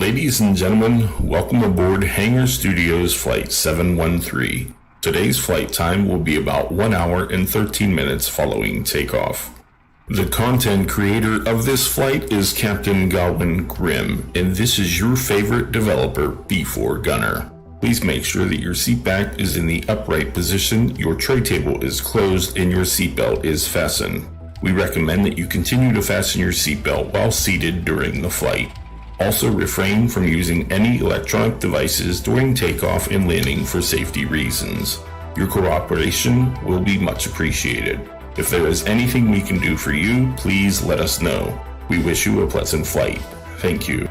Ladies and gentlemen, welcome aboard Hangar Studios Flight 713. Today's flight time will be about 1 hour and 13 minutes following takeoff. The content creator of this flight is Captain Godwin Grimm, and this is your favorite developer, B4 Gunner. Please make sure that your seat back is in the upright position, your tray table is closed, and your seatbelt is fastened. We recommend that you continue to fasten your seatbelt while seated during the flight. Also refrain from using any electronic devices during takeoff and landing for safety reasons. Your cooperation will be much appreciated. If there is anything we can do for you, please let us know. We wish you a pleasant flight. Thank you.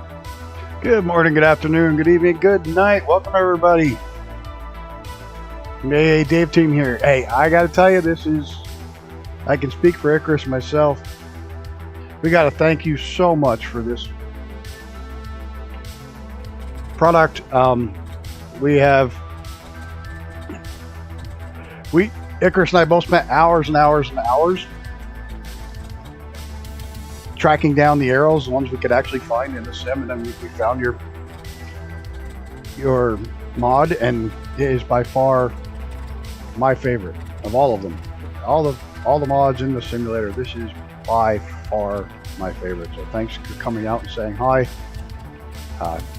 Good morning, good afternoon, good evening, good night. Welcome everybody. Hey, Dave team here. Hey, I gotta tell you, I can speak for Icarus myself. We gotta thank you so much for this product. Icarus and I both spent hours and hours and hours tracking down the arrows, the ones we could actually find in the sim, and then we found your mod, and it is by far my favorite of all of them. All the mods in the simulator, this is by far my favorite. So thanks for coming out and saying hi.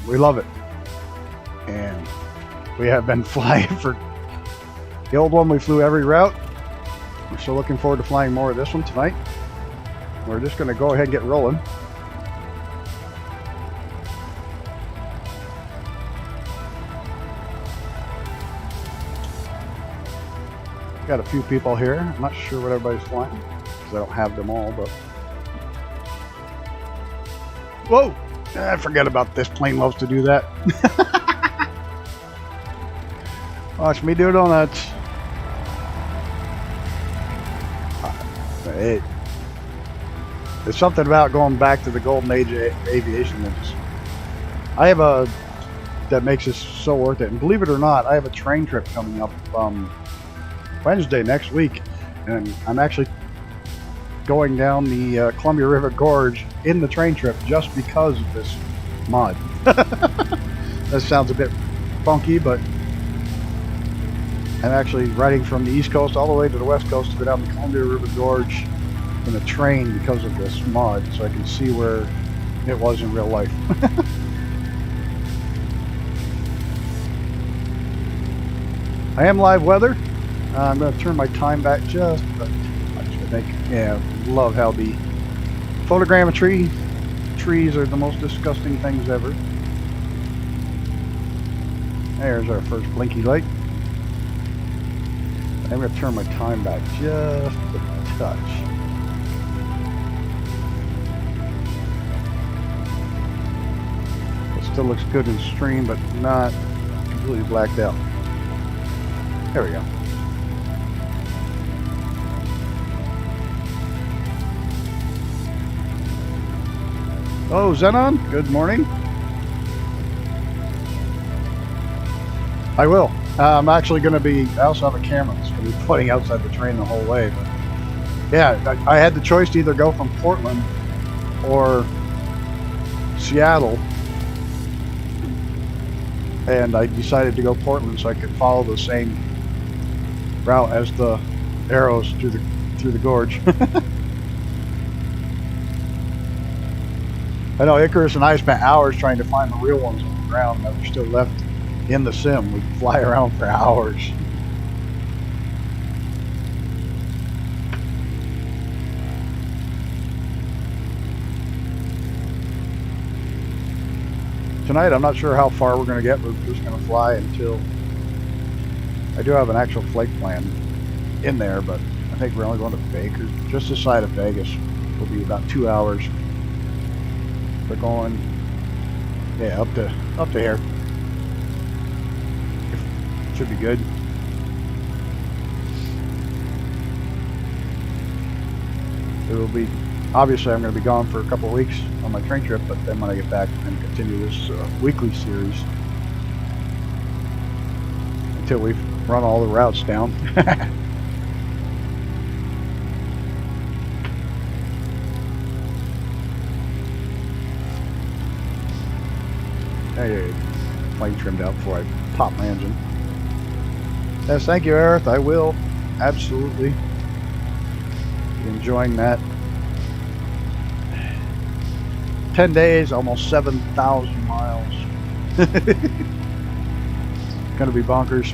We love it. And we have been flying for the old one. We flew every route. We're still looking forward to flying more of this one tonight. We're just going to go ahead and get rolling. Got a few people here. I'm not sure what everybody's flying because I don't have them all, but whoa! I forget about this. Plane loves to do that. Watch me do donuts. There's something about going back to the golden age of aviation that makes this so worth it. And believe it or not, I have a train trip coming up Wednesday next week, and I'm actually going down the Columbia River Gorge in the train trip just because of this mod. That sounds a bit funky, but I'm actually riding from the East Coast all the way to the West Coast to go down the Columbia River Gorge in a train because of this mod, so I can see where it was in real life. I am live weather. I'm going to turn my time back just a touch, I think. Yeah, love how the photogrammetry trees are the most disgusting things ever. There's our first blinky light. I'm going to turn my time back just a touch. It still looks good in stream, but not completely blacked out. There we go. Oh, Zenon, good morning. I will. I'm actually going to be, I also have a camera that's going to be floating outside the train the whole way. But yeah, I had the choice to either go from Portland or Seattle. And I decided to go Portland so I could follow the same route as the arrows through the gorge. I know Icarus and I spent hours trying to find the real ones on the ground that were still left in the sim. We fly around for hours. Tonight, I'm not sure how far we're going to get. We're just going to fly until I do have an actual flight plan in there, but I think we're only going to Vegas, just this side of Vegas. Will be about 2 hours. We're going, yeah, up to here. Should be good. It will be, obviously I'm going to be gone for a couple of weeks on my train trip, but then when I get back and continue this weekly series until we've run all the routes down. Hey, plane trimmed out before I pop my engine. Yes, thank you, Aerith. I will absolutely be enjoying that. 10 days, almost 7,000 miles. Gonna be bonkers.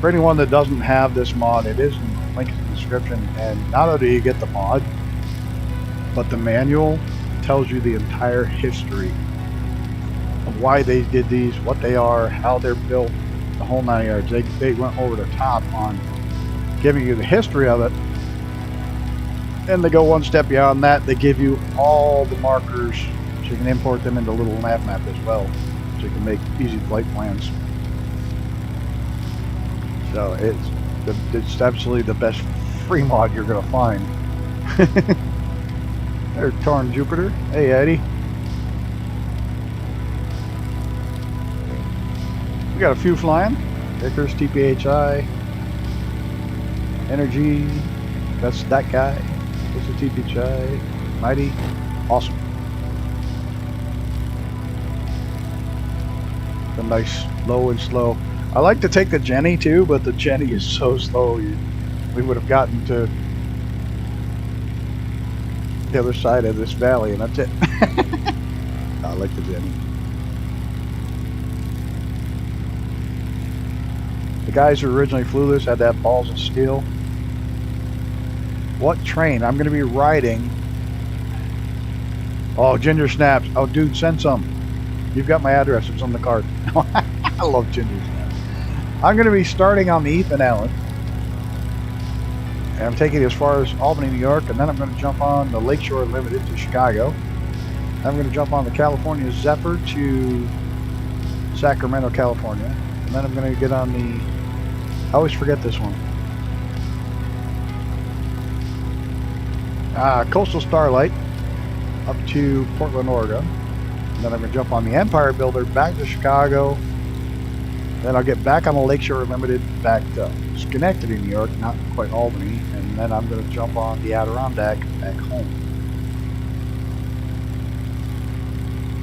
For anyone that doesn't have this mod, it is in the link in the description, and not only do you get the mod, but the manual tells you the entire history of why they did these, what they are, how they're built, the whole 9 yards. They went over the top on giving you the history of it. And they go one step beyond that. They give you all the markers so you can import them into a little nav map as well, so you can make easy flight plans. So it's absolutely the best free mod you're gonna find. There's Torn Jupiter. Hey Eddie. We got a few flying. Icarus, TPHI, Energy. That's that guy. This is TPHI. Mighty. Awesome. The nice low and slow. I like to take the Jenny too, but the Jenny is so slow. We would have gotten to the other side of this valley, and that's it. I like the Jenny. The guys who originally flew this had that balls of steel. What train? I'm going to be riding. Oh, ginger snaps. Oh, dude, send some. You've got my address. It's on the card. I love ginger snaps. I'm going to be starting on the Ethan Allen. And I'm taking it as far as Albany, New York, and then I'm going to jump on the Lakeshore Limited to Chicago. I'm going to jump on the California Zephyr to Sacramento, California. And then I'm going to get on the... I always forget this one. Coastal Starlight up to Portland, Oregon. And then I'm going to jump on the Empire Builder back to Chicago. Then I'll get back on the Lakeshore Limited back to Schenectady, New York, not quite Albany. And then I'm going to jump on the Adirondack back home.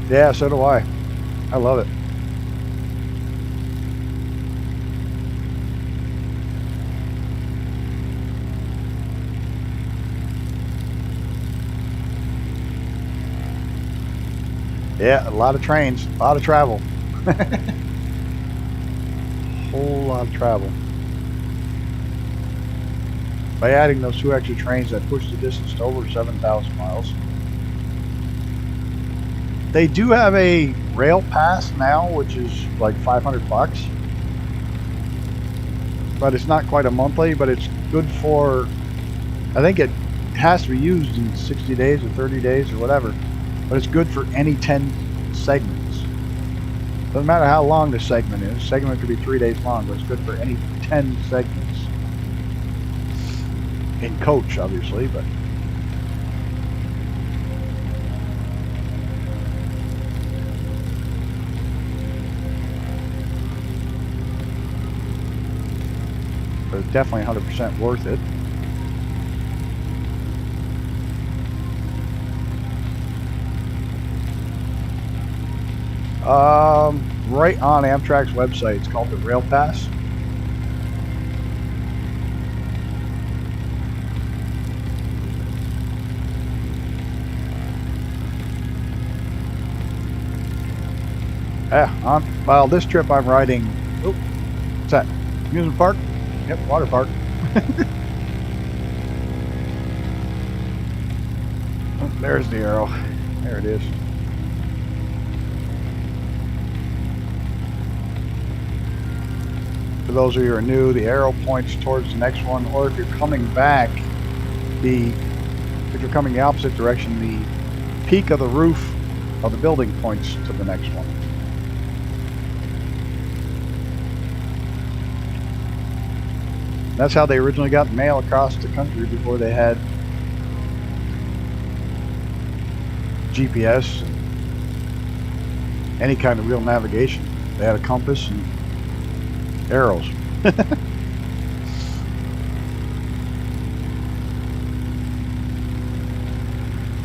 Yeah, so do I. I love it. Yeah, a lot of trains, a lot of travel. Whole lot of travel. By adding those 2 extra trains, that push the distance to over 7,000 miles. They do have a rail pass now, which is like $500. But it's not quite a monthly, but it's good for, I think it has to be used in 60 days or 30 days or whatever. But it's good for any 10 segments. Doesn't matter how long the segment is. Segment could be 3 days long, but it's good for any 10 segments. In coach, obviously, but... but it's definitely 100% worth it. Right on Amtrak's website. It's called the Rail Pass. Yeah, well, this trip I'm riding. Oh, what's that? Amusement park? Yep, water park. Oh, there's the arrow. There it is. For those of you who are new, the arrow points towards the next one, or if you're coming back, if you're coming the opposite direction, the peak of the roof of the building points to the next one. That's how they originally got mail across the country before they had GPS and any kind of real navigation. They had a compass and arrows.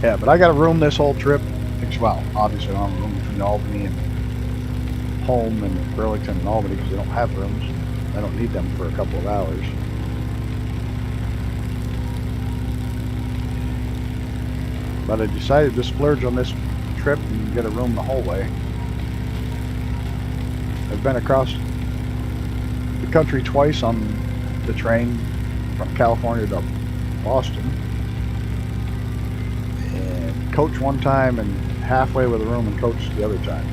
Yeah, but I got a room this whole trip. Well, obviously I don't have a room between Albany and home and Burlington and Albany because they don't have rooms. I don't need them for a couple of hours. But I decided to splurge on this trip and get a room the whole way. I've been across the country twice on the train from California to Boston. And coach one time and halfway with a room and coach the other time.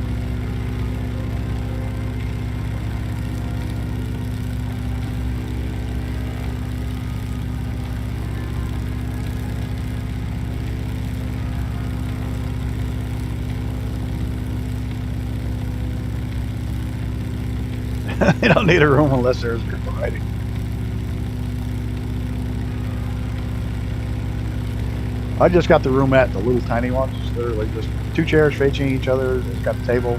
You don't need a room unless there's group riding. I just got the roomette, the little tiny ones. They're like just 2 chairs facing each other. It's got a table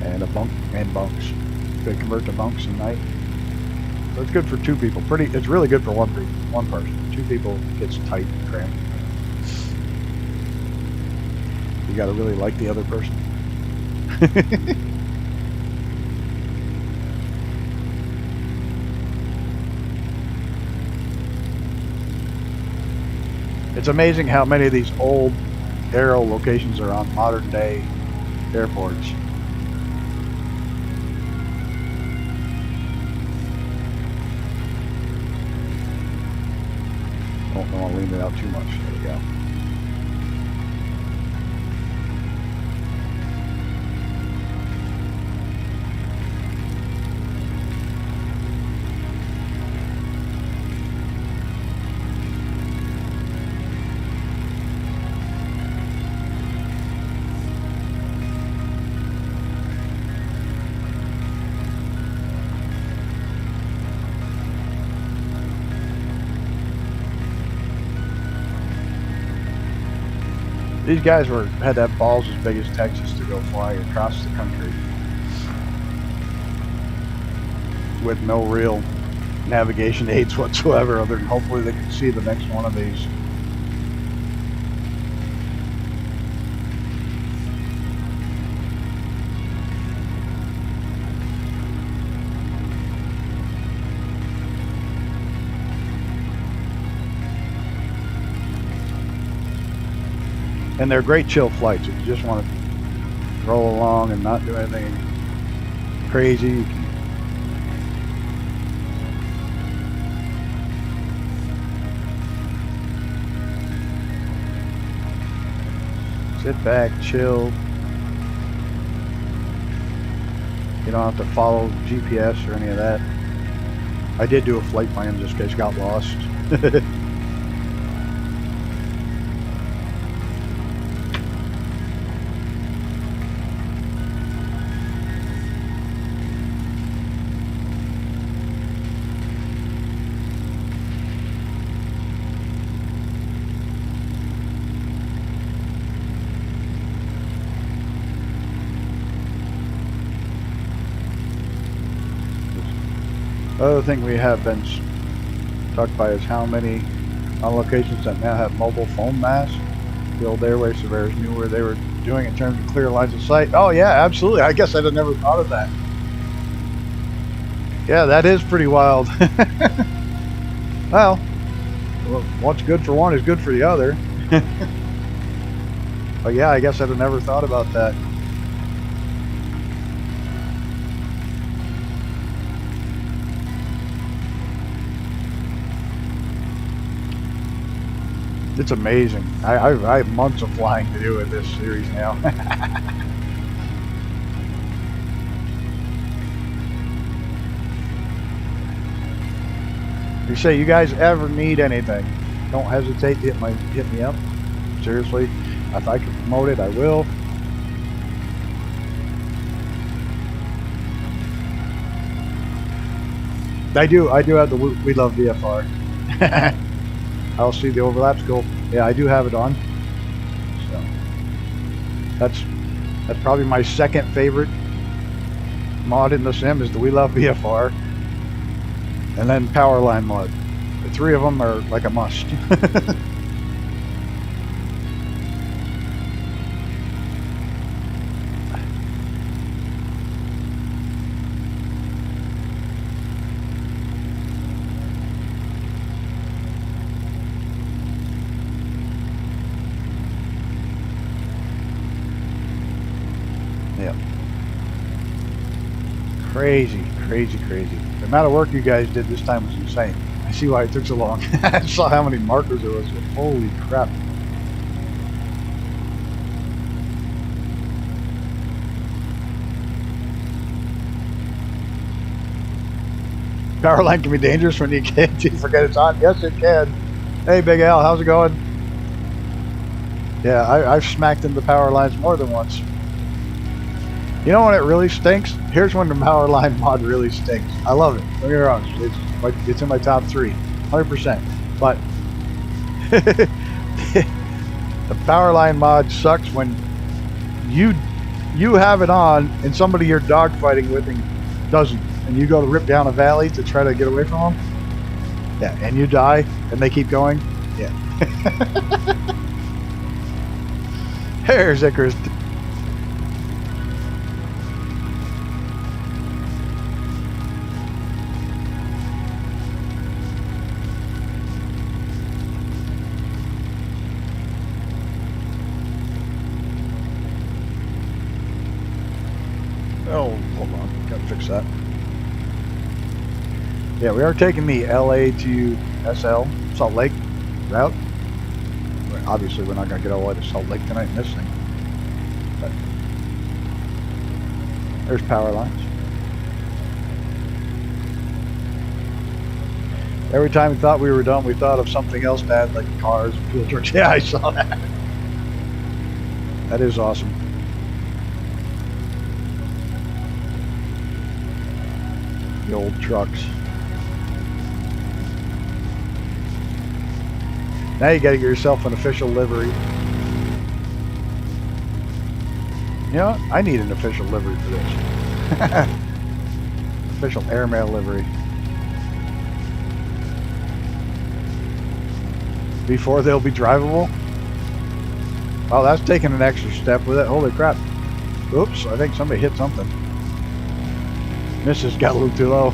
and a bunk and bunks. They convert to bunks at night. So it's good for 2 people. It's really good for one person. 2 people gets tight and cramped. You got to really like the other person. It's amazing how many of these old aero locations are on modern day airports. Don't want to lean it out too much. There we go. These guys had to have balls as big as Texas to go fly across the country with no real navigation aids whatsoever, other than hopefully they can see the next one of these. And they're great chill flights. If you just want to roll along and not do anything crazy, you can. Sit back, chill. You don't have to follow GPS or any of that. I did do a flight plan just in case I got lost. Other thing we have been talked by is how many on locations that now have mobile phone masts. The old airway surveyors knew where they were doing in terms of clear lines of sight. Oh yeah, absolutely. I guess I'd have never thought of that. Yeah, that is pretty wild. Well, what's good for one is good for the other. But yeah, I guess I'd have never thought about that. It's amazing. I have months of flying to do with this series now. You say you guys ever need anything, don't hesitate to hit me up. Seriously, if I can promote it, I will. I do have the We Love VFR. I'll see the overlap scope. Yeah, I do have it on. So that's probably my second favorite mod in the sim is the We Love VFR, and then Powerline mod. The 3 of them are like a must. Crazy, crazy, crazy. The amount of work you guys did this time was insane. I see why it took so long. I saw how many markers there was. Holy crap. Power line can be dangerous when you forget it's on. Yes, it can. Hey, Big Al, how's it going? Yeah, I've smacked into power lines more than once. You know when it really stinks? Here's when the power line mod really stinks. I love it. Don't get me wrong. It's in my top 3, 100%. But the power line mod sucks when you have it on and somebody you're dogfighting with doesn't, and you go to rip down a valley to try to get away from them. Yeah, and you die, and they keep going. Yeah. There's Icarus. Oh, hold on. Gotta fix that. Yeah, we are taking the LA to SL, Salt Lake route. Obviously, we're not going to get all the way to Salt Lake tonight in this thing. But there's power lines. Every time we thought we were done, we thought of something else bad, like cars, fuel trucks. Yeah, I saw that. That is awesome. The old trucks. Now you got to get yourself an official livery. You know what? I need an official livery for this. Official airmail livery. Before they'll be drivable. Wow, that's taking an extra step with it. Holy crap. Oops, I think somebody hit something. Mrs. got a little too low.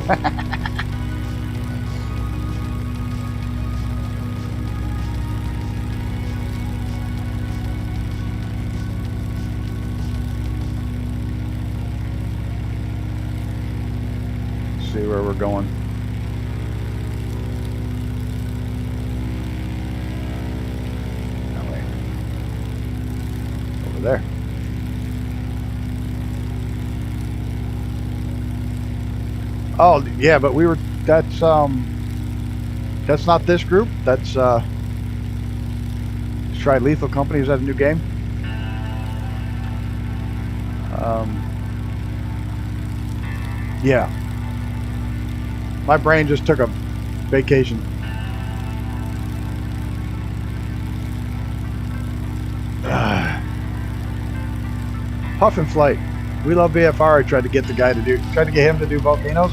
See where we're going. That way. Over there. Oh yeah, but we were. That's not this group. That's Stride Lethal Company. Is that a new game? Yeah. My brain just took a vacation. Puff and Flight. We love VFR. I tried to get him to do volcanoes,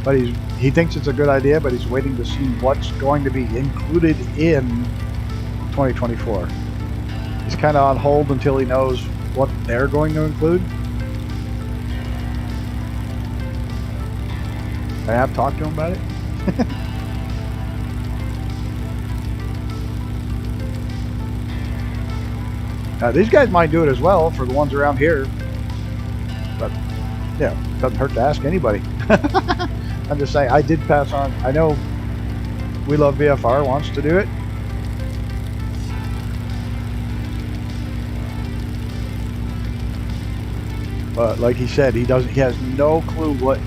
but he thinks it's a good idea, but he's waiting to see what's going to be included in 2024. He's kind of on hold until he knows what they're going to include. I have talked to him about it. These guys might do it as well for the ones around here. But, yeah, doesn't hurt to ask anybody. I'm just saying, I did pass on. I know We Love VFR wants to do it. But like he said, he has no clue what.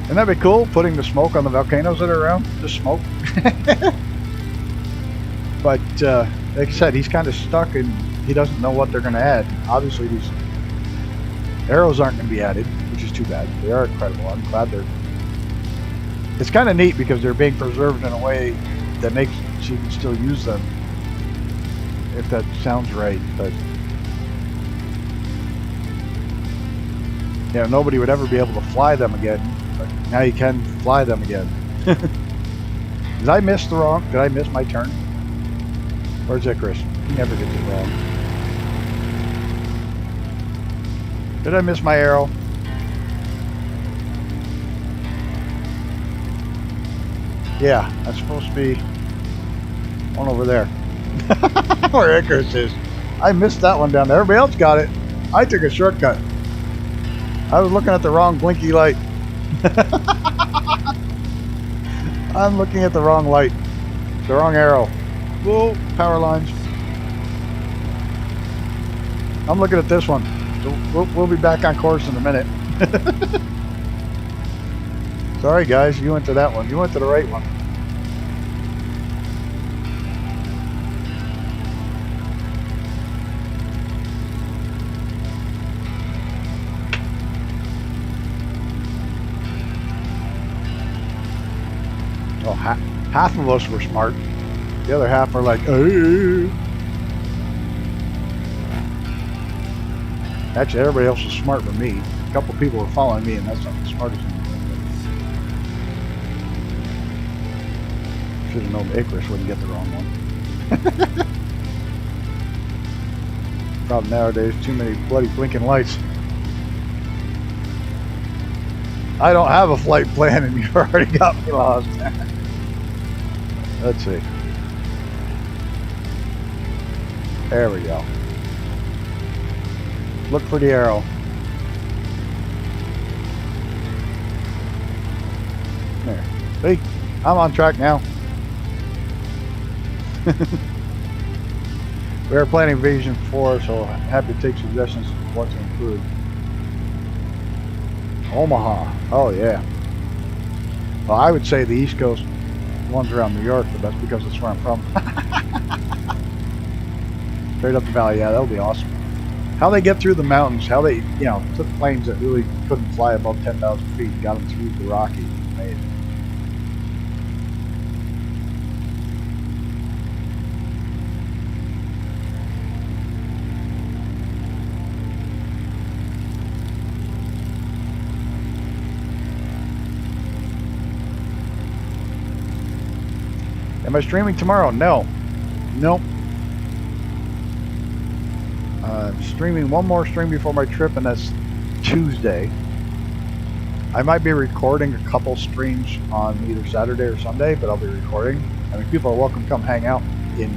Wouldn't that be cool, putting the smoke on the volcanoes that are around? Just smoke. But like I said, he's kind of stuck and he doesn't know what they're going to add. Obviously, these arrows aren't going to be added, which is too bad. They are incredible. I'm glad they're... It's kind of neat because they're being preserved in a way that makes so you can still use them, if that sounds right. But yeah, nobody would ever be able to fly them again. But now you can fly them again. Did I miss my turn? Where's Icarus? He never gets it wrong. Did I miss my arrow? Yeah, that's supposed to be one over there. Where Icarus is. I missed that one down there. Everybody else got it. I took a shortcut. I was looking at the wrong blinky light. I'm looking at the wrong light. The wrong arrow. Whoa, power lines. I'm looking at this one. So we'll be back on course in a minute. Sorry guys, you went to that one. You went to the right one. Oh, half of us were smart. The other half were like, "Hey." Actually, everybody else was smart but me. A couple people were following me, and that's not the smartest thing. Should have known Icarus wouldn't get the wrong one. Problem nowadays, too many bloody blinking lights. I don't have a flight plan, and you've already got me lost. Let's see. There we go. Look for the arrow. There. See? I'm on track now. We are planning Vision 4, so happy to take suggestions of what to include. Omaha. Oh, yeah. Well, I would say the East Coast ones around New York, but that's because that's where I'm from. Straight up the valley. Yeah, that'll be awesome. How they get through the mountains, how they, you know, took planes that really couldn't fly above 10,000 feet and got them through the Rockies. Amazing. Am I streaming tomorrow? No. Nope. I'm streaming one more stream before my trip, and that's Tuesday. I might be recording a couple streams on either Saturday or Sunday, but I'll be recording. I mean, people are welcome to come hang out in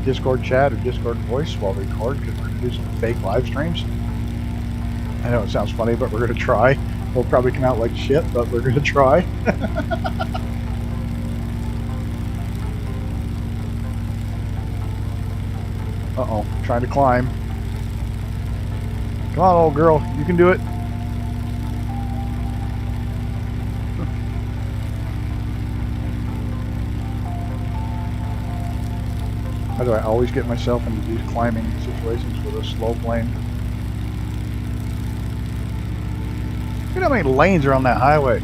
Discord chat or Discord voice while we record, because we're going to do some fake live streams. I know it sounds funny, but we're going to try. We'll probably come out like shit, but we're going to try. Uh-oh, trying to climb. Come on, old girl, you can do it. How do I always get myself into these climbing situations with a slow plane? Look at how many lanes are on that highway.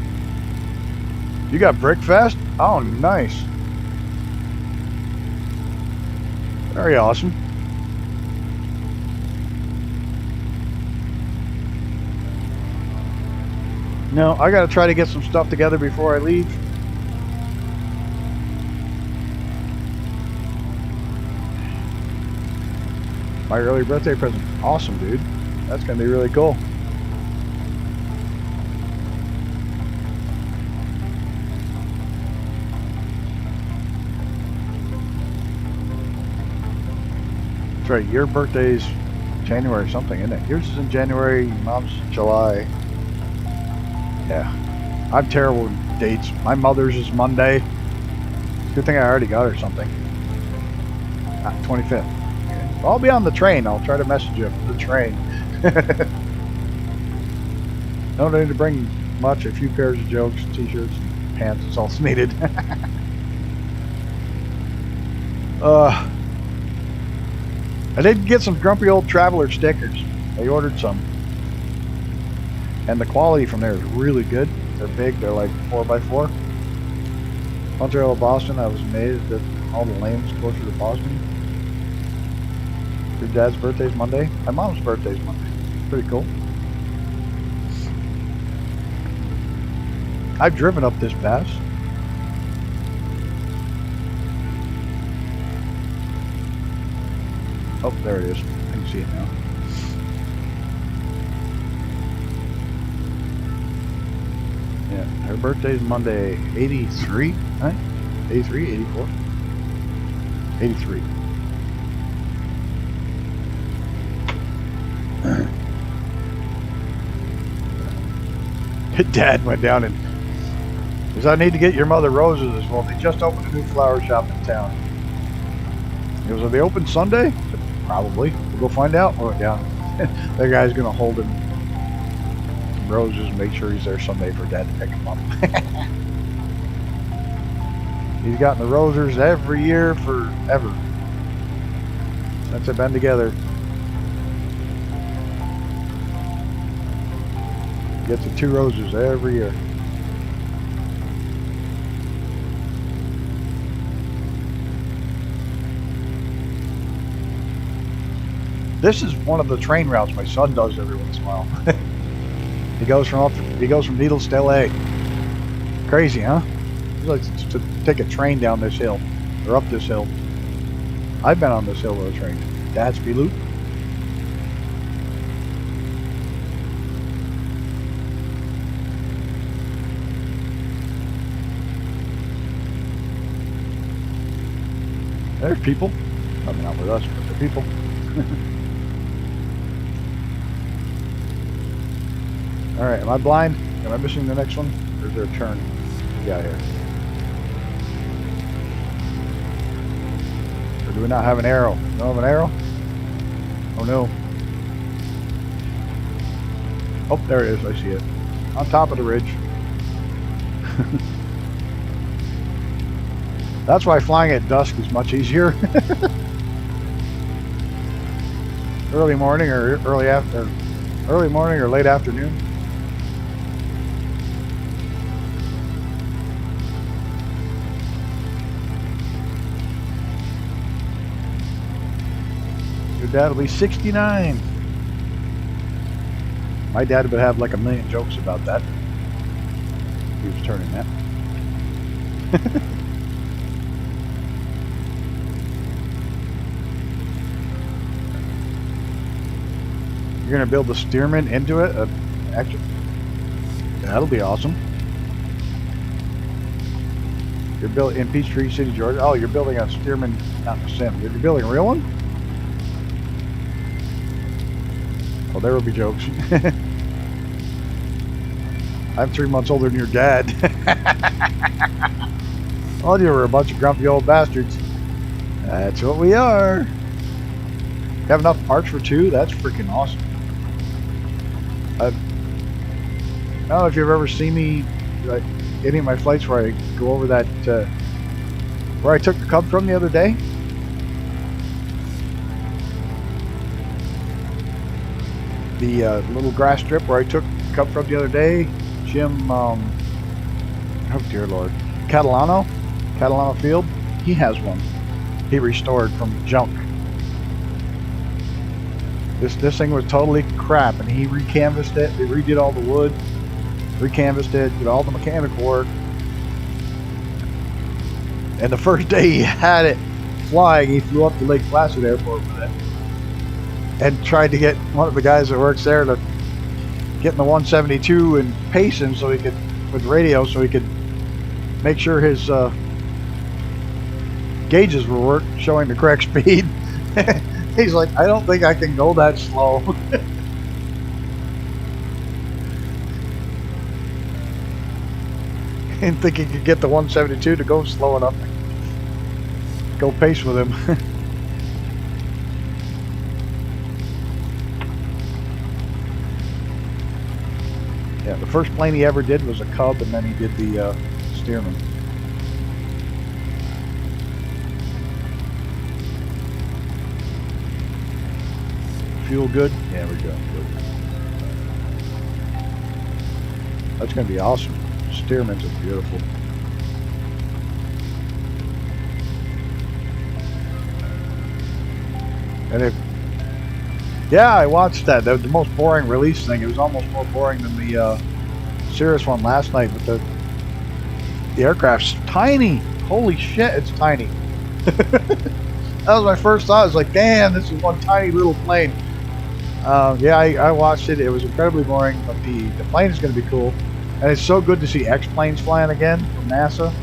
You got Brickfest? Oh, nice. Very awesome. No, I gotta try to get some stuff together before I leave. My early birthday present. Awesome, dude. That's gonna be really cool. That's right, your birthday's January something, isn't it? Yours is in January, your mom's July. Yeah, I'm terrible with dates. My mother's is Monday. Good thing I already got her something. 25th. I'll be on the train. I'll try to message you from the train. No need to bring much. A few pairs of jokes, t-shirts, pants. It's all needed. I did get some Grumpy Old Traveler stickers. I ordered some. And the quality from there is really good. They're big. They're like 4x4. Montreal, Boston. I was amazed that all the lanes closer to Boston. Your dad's birthday's Monday. My mom's birthday's Monday. Pretty cool. I've driven up this pass. Oh, there it is. I can see it now. Yeah, her birthday's Monday. 83, right? 83, 84? 83. Dad went down and because I need to get your mother roses. Well, they just opened a new flower shop in town. He goes, are they open Sunday? I said, probably. We'll go find out. Oh, yeah. That guy's going to hold him roses and make sure he's there Sunday for Dad to pick him up. He's gotten the roses every year forever. Since they've been together. Gets the 2 roses every year. This is one of the train routes my son does every once in a while. he goes from Needles to LA. Crazy, huh? He likes to take a train down this hill or up this hill. I've been on this hill with a train. Datsby Loop. There's people. Probably not with us, but they're people. Alright, am I blind? Am I missing the next one? Or is there a turn? Yeah, here. Or do we not have an arrow? Don't have an arrow? Oh no. Oh, there it is. I see it. On top of the ridge. That's why flying at dusk is much easier. Early morning or early morning or late afternoon. Your dad will be 69. My dad would have like a million jokes about that. He was turning that. You're gonna build the Stearman into it? Actually, that'll be awesome. You're building in Peachtree City, Georgia. Oh, you're building a Stearman, not a sim. You're building a real one? Oh, there will be jokes. I'm 3 months older than your dad. Well, you were a bunch of grumpy old bastards. That's what we are. Have enough parts for 2? That's freaking awesome. I don't know if you've ever seen me like any of my flights where I go over that where I took the Cub from the other day. The little grass strip where I took the Cub from the other day. Jim, oh dear Lord, Catalano Field. He has one. He restored from junk. This thing was totally crap, and he recanvassed it. They redid all the wood, recanvassed it, did all the mechanical work. And the first day he had it flying, he flew up to Lake Placid Airport with it, and tried to get one of the guys that works there to get in the 172 and pace him so he could, with radio, so he could make sure his gauges were showing the correct speed. He's like, I don't think I can go that slow. Didn't think he could get the 172 to go slow enough. Go pace with him. Yeah, the first plane he ever did was a Cub, and then he did the Stearman. Fuel good? Yeah, we're good. That's going to be awesome. Stearmans are beautiful. And yeah, I watched that. The most boring release thing. It was almost more boring than the Cirrus one last night. But the aircraft's tiny. Holy shit, it's tiny. That was my first thought. I was like, damn, this is one tiny little plane. Yeah, I watched it. It was incredibly boring, but the plane is going to be cool. And it's so good to see X-planes flying again from NASA.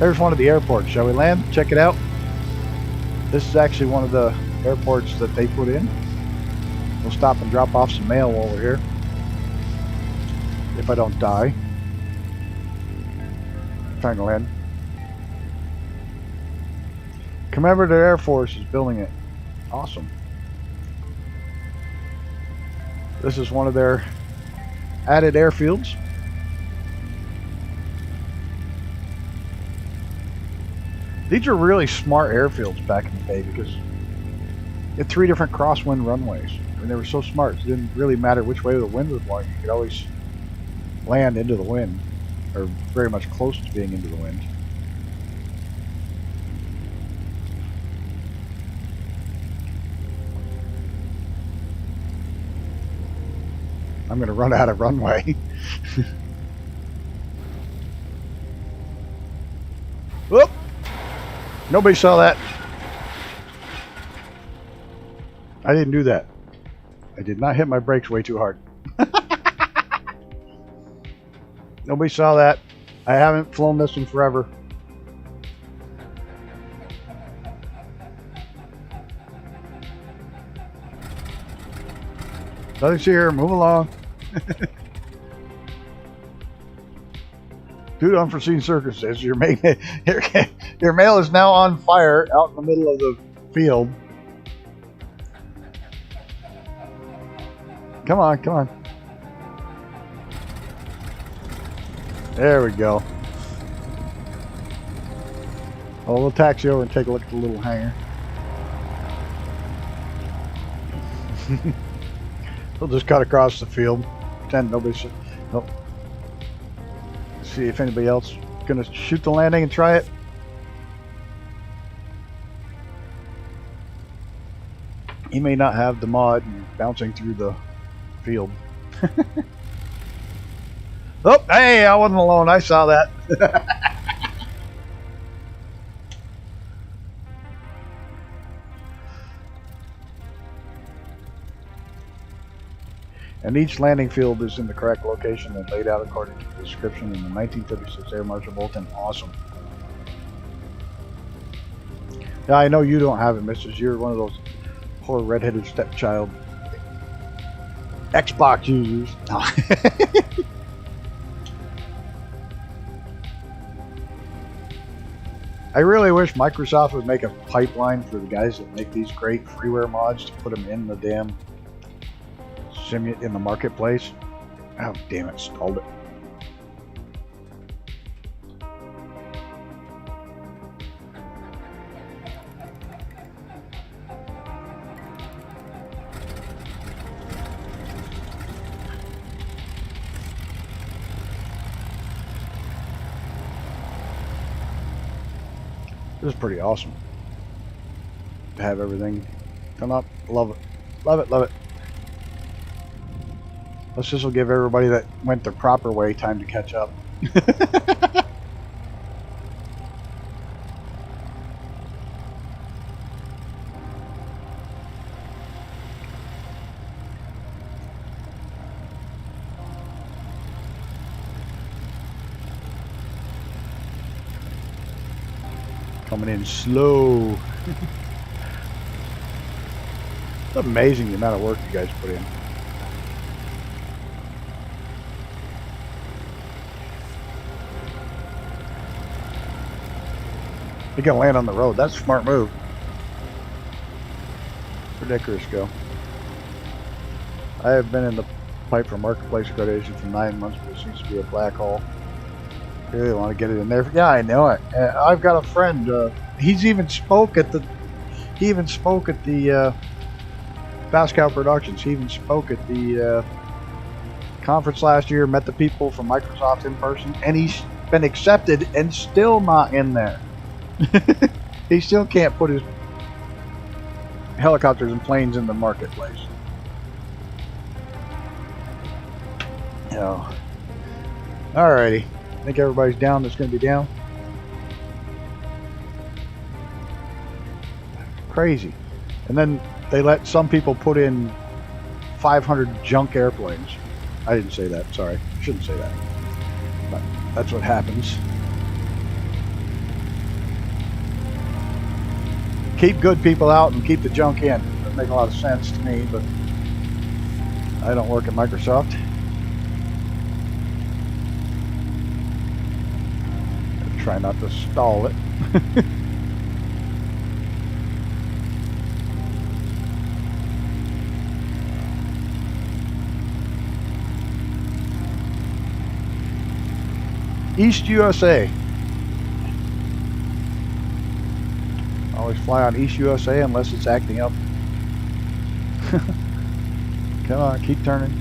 There's one at the airport. Shall we land? Check it out. This is actually one of the airports that they put in. We'll stop and drop off some mail while we're here. If I don't die. Trying to land. Commemorative Air Force is building it. Awesome. This is one of their added airfields. These are really smart airfields back in the day because they had 3 different crosswind runways. And they were so smart. It didn't really matter which way the wind was blowing. You could always land into the wind, or very much close to being into the wind. I'm going to run out of runway. Whoop! Nobody saw that. I didn't do that. I did not hit my brakes way too hard. Nobody saw that. I haven't flown this one forever. Nothing's here. Move along. Due to unforeseen circumstances, your mail is now on fire out in the middle of the field. Come on, come on. There we go. Well, we'll taxi over and take a look at the little hangar. We'll just cut across the field. Pretend nobody's... Nope. See if anybody else is going to shoot the landing and try it. He may not have the mod bouncing through the field. Oh, hey, I wasn't alone. I saw that. And each landing field is in the correct location and laid out according to the description in the 1936 Air Marshal Bulletin. Awesome. Yeah, I know you don't have it, Mrs. You're one of those poor redheaded stepchild Xbox users. No. I really wish Microsoft would make a pipeline for the guys that make these great freeware mods to put them in the damn in the marketplace. Oh, damn it, stalled it. This is pretty awesome to have everything come up. Love it. Love it, love it. This will give everybody that went the proper way time to catch up. Coming in slow. It's amazing the amount of work you guys put in. You can land on the road. That's a smart move. Where'd Icarus go? I have been in the pipe for marketplace accreditation for 9 months, but it seems to be a black hole. I really want to get it in there. Yeah, I know it. I've got a friend. He's even spoke at the. He even spoke at the Fast Cow Productions. He even spoke at the conference last year. Met the people from Microsoft in person, and he's been accepted and still not in there. He still can't put his helicopters and planes in the marketplace. Oh. Alrighty. I think everybody's down that's going to be down. Crazy. And then they let some people put in 500 junk airplanes. I didn't say that. Sorry. I shouldn't say that. But that's what happens. keep good people out and keep the junk in. Doesn't make a lot of sense to me, but I don't work at Microsoft. Try not to stall it. East USA. Always fly on East USA unless it's acting up. Come on, keep turning.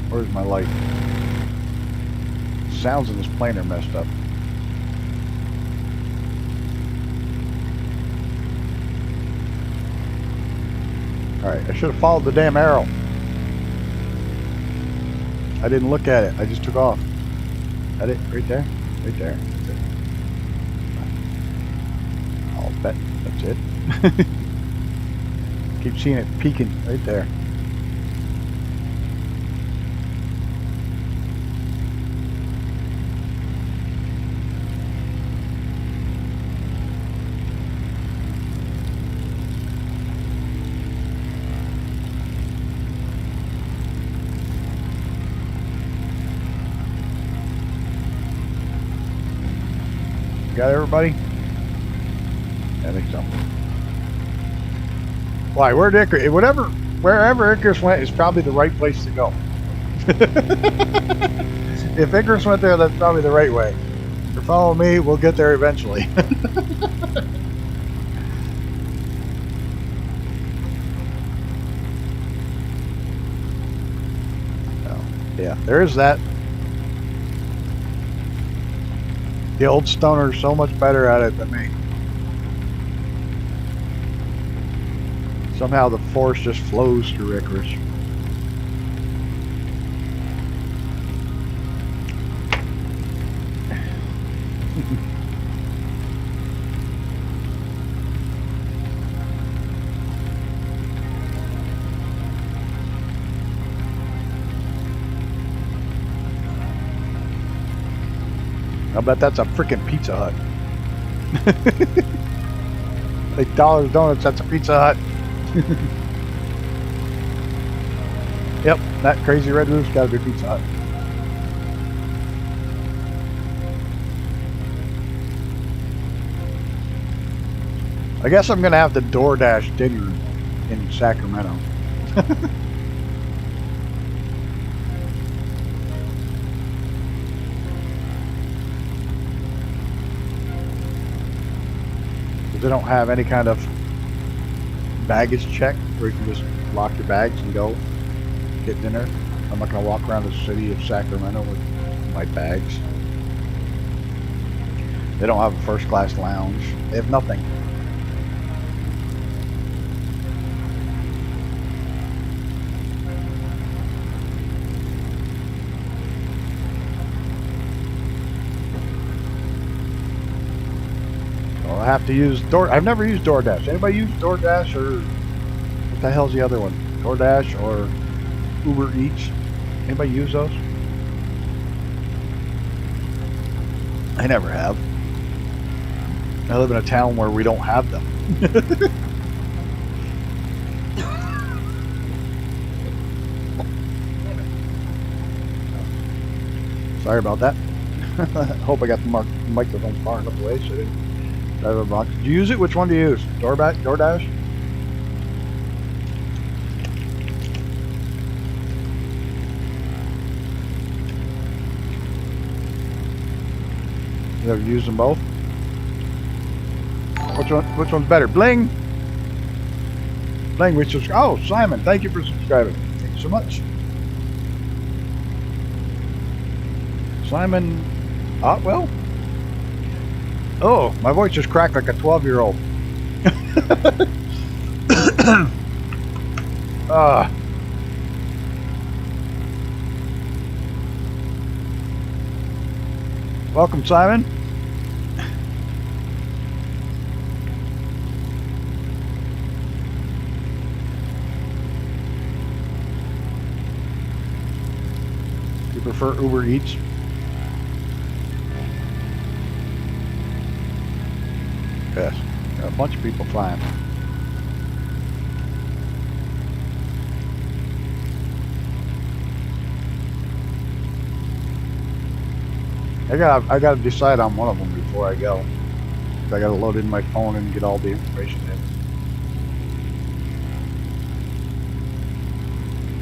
Where's my light? Sounds in this plane are messed up. Alright, I should have followed the damn arrow. I didn't look at it. I just took off. At it? Right there? Right there. That's it. I'll bet that's it. Keep seeing it peeking right there. Got everybody? I think so. Why? Where'd Icarus? Wherever Icarus went is probably the right place to go. If Icarus went there, that's probably the right way. If you follow me, we'll get there eventually. Oh, yeah, there is that. The old stoner's so much better at it than me. Somehow the force just flows through Icarus. I bet that's a freaking Pizza Hut. Like Dollar's Donuts, that's a Pizza Hut. Yep, that crazy red roof's gotta be Pizza Hut. I guess I'm gonna have to DoorDash dinner in Sacramento. They don't have any kind of baggage check where you can just lock your bags and go get dinner. I'm not going to walk around the city of Sacramento with my bags. They don't have a first class lounge. They have nothing. I have to use I've never used DoorDash. Anybody use DoorDash, or what the hell's the other one? DoorDash or Uber Eats? Anybody use those? I never have. I live in a town where we don't have them. Sorry about that. Hope I got the microphone far enough away so I didn't. Box. Do you use it? Which one do you use? DoorDash? You ever used them both? Which one's better? Bling, which is, oh, Simon, thank you for subscribing. Thank you so much. Simon Otwell? Oh, my voice just cracked like a 12-year-old. Welcome, Simon. You prefer Uber Eats? Yes. Got a bunch of people flying. I gotta decide on one of them before I go. I gotta load in my phone and get all the information in.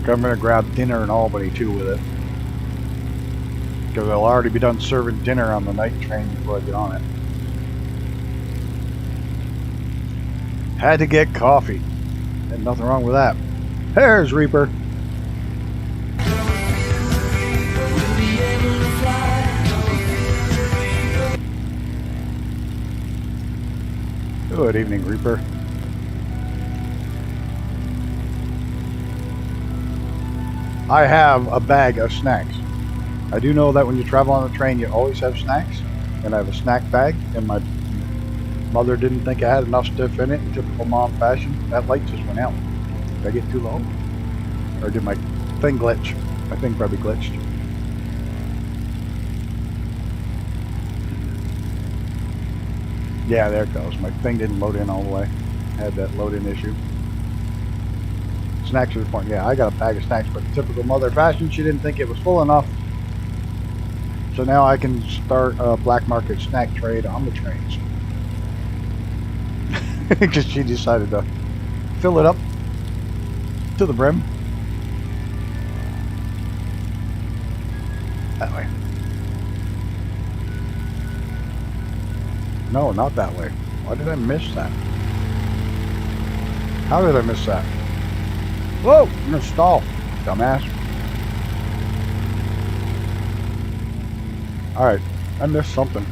I'm gonna grab dinner in Albany too with it, because I'll already be done serving dinner on the night train before I get on it. Had to get coffee. Had nothing wrong with that. There's Reaper. Good evening, Reaper. I have a bag of snacks. I do know that when you travel on the train, you always have snacks, and I have a snack bag, and my mother didn't think I had enough stuff in it in typical mom fashion. That light just went out. Did I get too low? Or did my thing glitch? My thing probably glitched. Yeah, there it goes. My thing didn't load in all the way. I had that load in issue. Snacks are important. Yeah, I got a bag of snacks, but typical mother fashion, she didn't think it was full enough. So now I can start a black market snack trade on the trains. Because she decided to fill it up to the brim. That way. No, not that way. Why did I miss that? How did I miss that? Whoa! I'm gonna stall, dumbass. Alright, I missed something.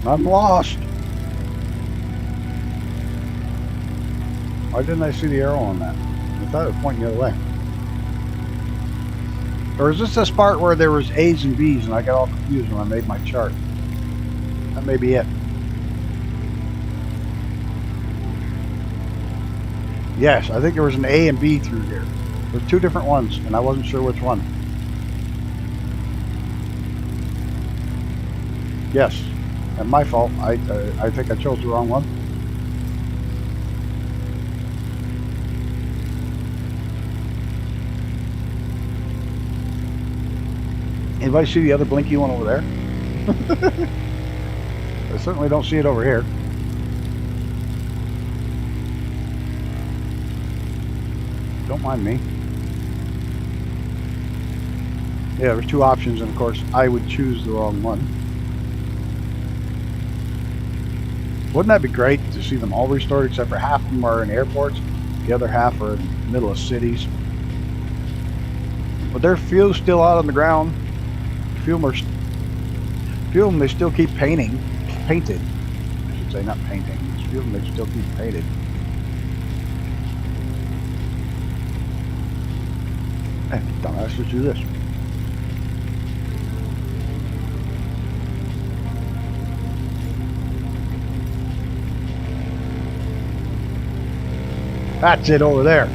I'm lost. Why didn't I see the arrow on that? I thought it was pointing the other way. Or is this this part where there was A's and B's and I got all confused when I made my chart? That may be it. Yes, I think there was an A and B through here. There's two different ones, and I wasn't sure which one. Yes, and my fault. I think I chose the wrong one. Anybody see the other blinky one over there? I certainly don't see it over here. Don't mind me. Yeah, there's two options, and of course, I would choose the wrong one. Wouldn't that be great to see them all restored, except for half of them are in airports, the other half are in the middle of cities. But there's few still out on the ground. Few of them they still keep painted. I should say, not painting. Few of them they still keep painted. Hey, dumbass, let's do this. That's it over there.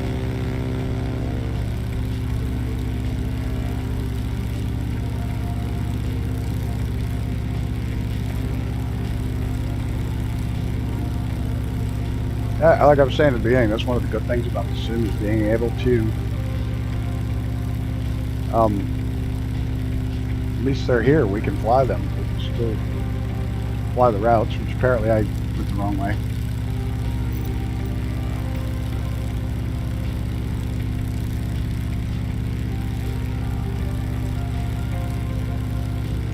Yeah, like I was saying at the beginning, that's one of the good things about the Sim, is being able to at least they're here, we can fly them. We can still fly the routes, which apparently I went the wrong way.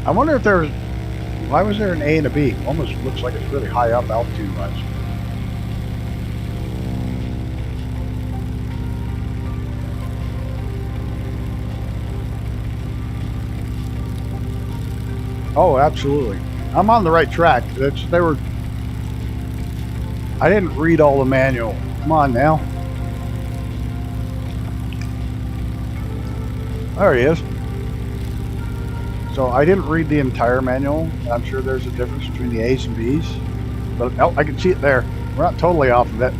I wonder if there's, why was there an A and a B? Almost looks like it's really high up altitude wise. Oh, absolutely. I'm on the right track. I didn't read all the manual. Come on now. There he is. So I didn't read the entire manual. I'm sure there's a difference between the A's and B's. But oh, I can see it there. We're not totally off of it.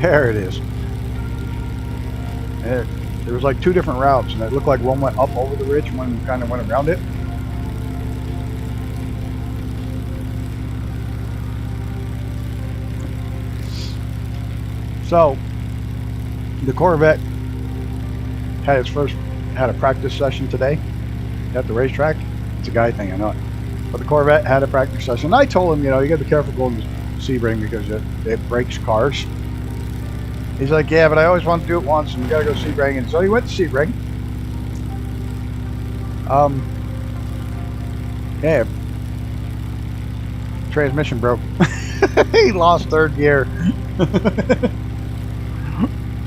There it is. And there was like 2 different routes, and it looked like one went up over the ridge and one kind of went around it. So the Corvette had a practice session today at the racetrack. It's a guy thing, I know it. But the Corvette had a practice session. I told him, you know, you got to be careful going to Sebring because it breaks cars. He's like, yeah, but I always want to do it once, and you got to go Sebring. And so he went to Sebring. Yeah, transmission broke. He lost 3rd gear.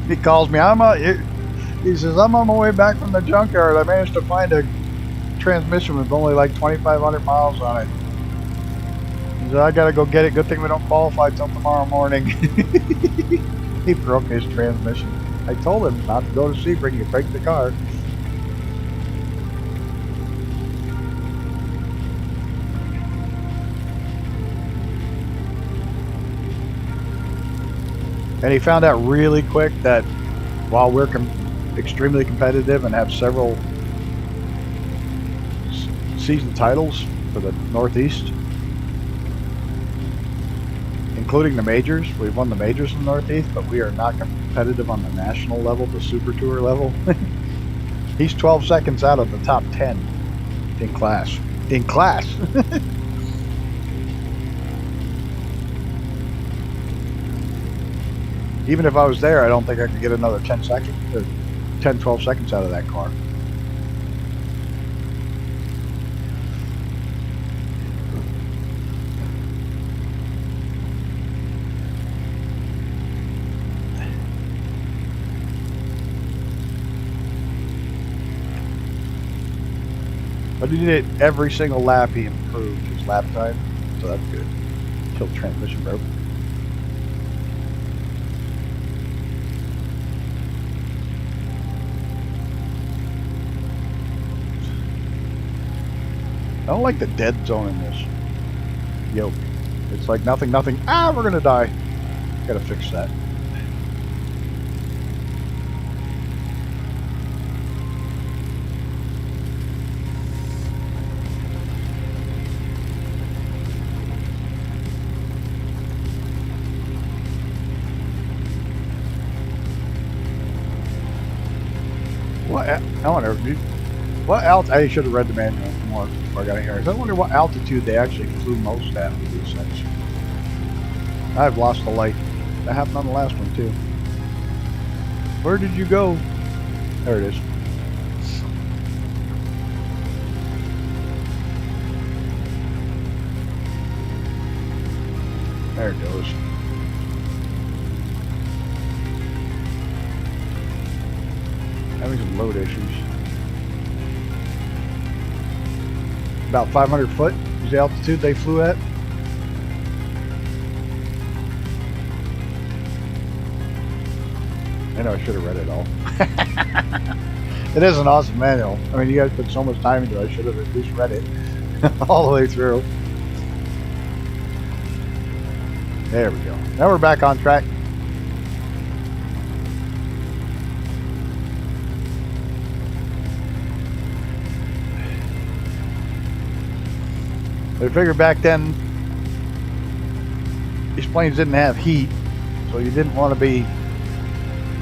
He calls me. He says, I'm on my way back from the junkyard. I managed to find a transmission with only like 2,500 miles on it. He said, I gotta go get it. Good thing we don't qualify till tomorrow morning. He broke his transmission. I told him not to go to Sebring. You break the car. And he found out really quick that while we're extremely competitive and have several season titles for the Northeast, including the majors, we've won the majors in the Northeast, but we are not competitive on the national level, the Super Tour level. He's 12 seconds out of the top 10 in class. In class. Even if I was there, I don't think I could get another 10 seconds, or 10, 12 seconds out of that car. But he did it every single lap. He improved his lap time, so that's good. Until the transmission broke. I don't like the dead zone in this yoke. It's like nothing. Ah, we're gonna die. Gotta fix that. What? I wonder. What altitude? I should have read the manual more before I got in here. I wonder what altitude they actually flew most at with these things. I've lost the light. That happened on the last one too. Where did you go? There it is. There it goes. Having some load issues. About 500 foot is the altitude they flew at. I know I should have read it all. It is an awesome manual. I mean, you guys put so much time into it. I should have at least read it all the way through. There we go. Now we're back on track. I figured back then these planes didn't have heat, so you didn't want to be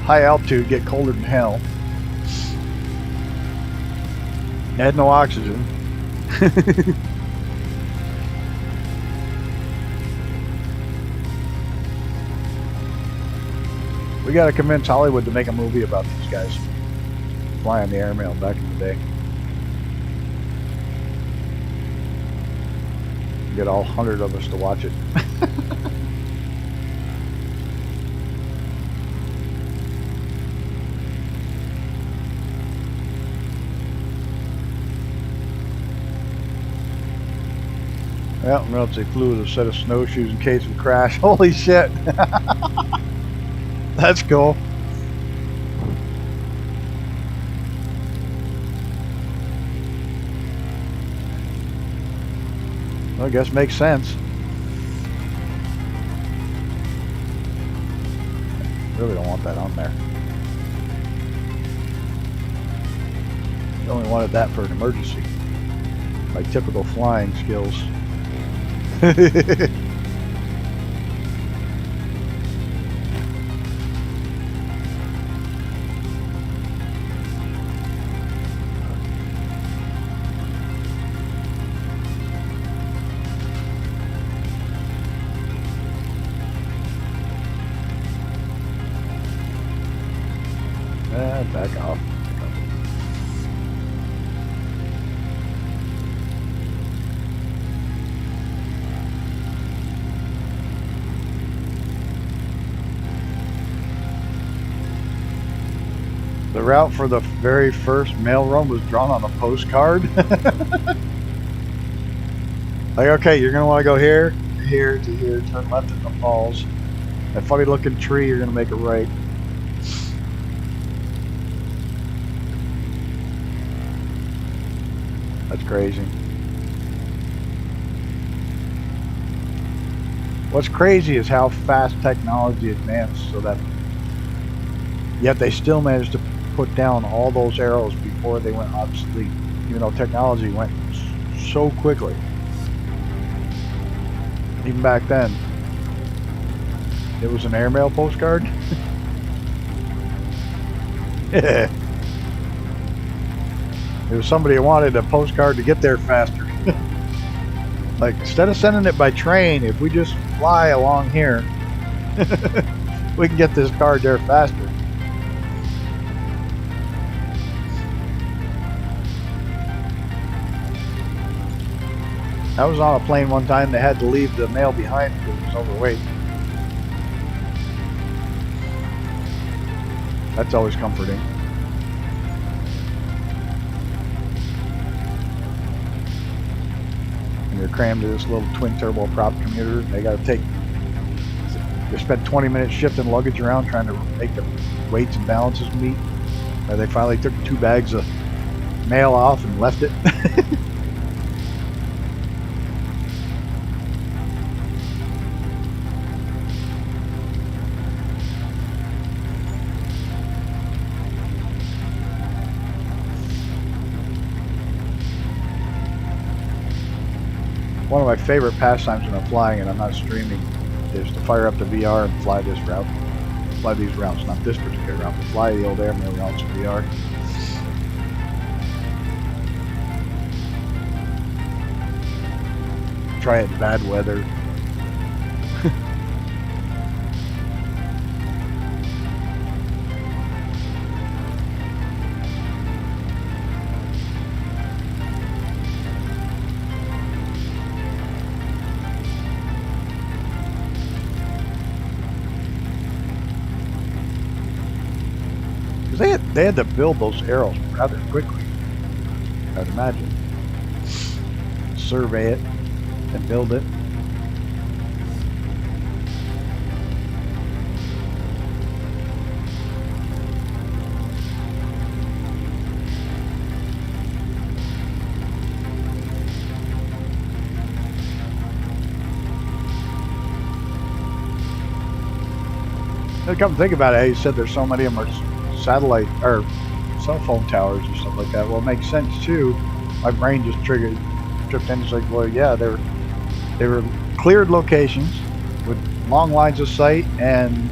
high altitude, get colder than hell. You had no oxygen. We got to convince Hollywood to make a movie about these guys flying the airmail back in the day. Get all 100 of us to watch it. Well, notice they flew with a set of snowshoes in case of crash. Holy shit. That's cool. Well, I guess makes sense. Really don't want that on there. I only wanted that for an emergency. My typical flying skills. Back off. The route for the very first mailroom was drawn on a postcard. Like, okay, you're going to want to go here, to here, to here, turn left at the falls. That funny looking tree, you're going to make a right. That's crazy. What's crazy is how fast technology advanced, so that yet they still managed to put down all those arrows before they went obsolete, even though technology went so quickly. Even back then, it was an airmail postcard. Yeah. It was somebody who wanted a postcard to get there faster. Like, instead of sending it by train, if we just fly along here, we can get this card there faster. I was on a plane one time, they had to leave the mail behind because it was overweight. That's always comforting. They're crammed to this little twin turbo prop commuter. They got to they spent 20 minutes shifting luggage around trying to make the weights and balances meet. They finally took 2 bags of mail off and left it. One of my favorite pastimes when I'm flying and I'm not streaming is to fire up the VR and fly this route. Fly these routes, not this particular route, but fly the old airmail routes in VR. Try it in bad weather. They had to build those arrows rather quickly, I'd imagine. Survey it and build it. Come to think about it, he said there's so many of them are satellite or cell phone towers or stuff like that. Well, it makes sense too. My brain just tripped in. It's like, well, yeah, they were cleared locations with long lines of sight, and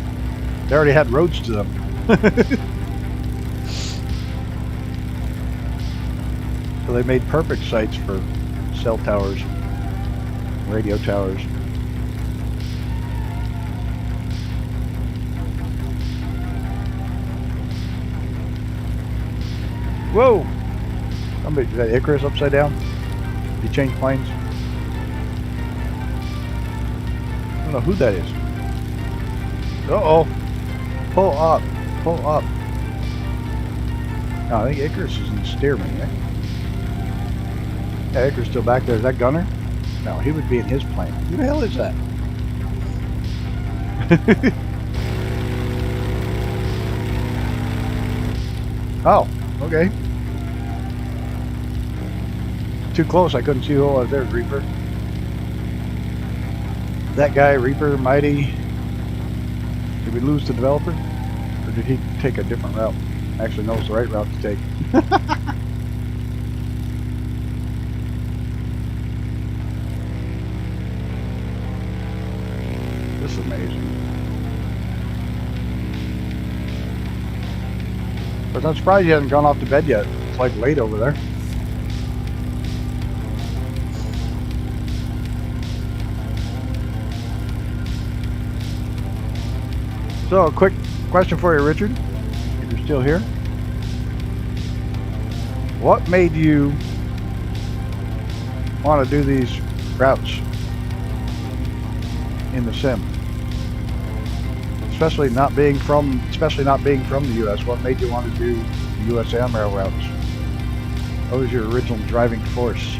they already had roads to them. So they made perfect sites for cell towers, radio towers. Whoa! Somebody, is that Icarus upside down? He changed planes? I don't know who that is. Uh-oh! Pull up! Pull up! No, I think Icarus is in steerman, yeah? Yeah, Icarus still back there. Is that Gunner? No, he would be in his plane. Who the hell is that? Oh, okay. Too close, I couldn't see who was there. Reaper. That guy, Reaper, Mighty. Did we lose the developer? Or did he take a different route? Actually knows the right route to take. It's amazing. But I'm surprised you hasn't gone off to bed yet. It's like late over there. So, a quick question for you, Richard, if you're still here. What made you want to do these routes in the sim? Especially not being from the U.S. What made you want to do the U.S. AmRail routes? What was your original driving force?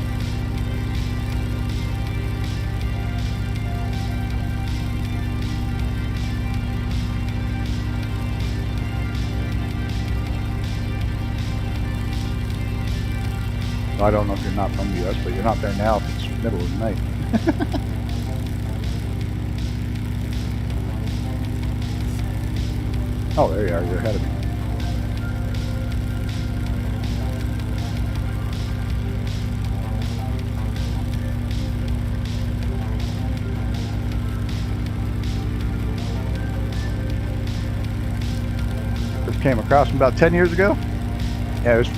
I don't know if you're not from the U.S., but you're not there now if it's middle of the night. Oh, there you are. You're ahead of me. This came across from about 10 years ago. Yeah, it was.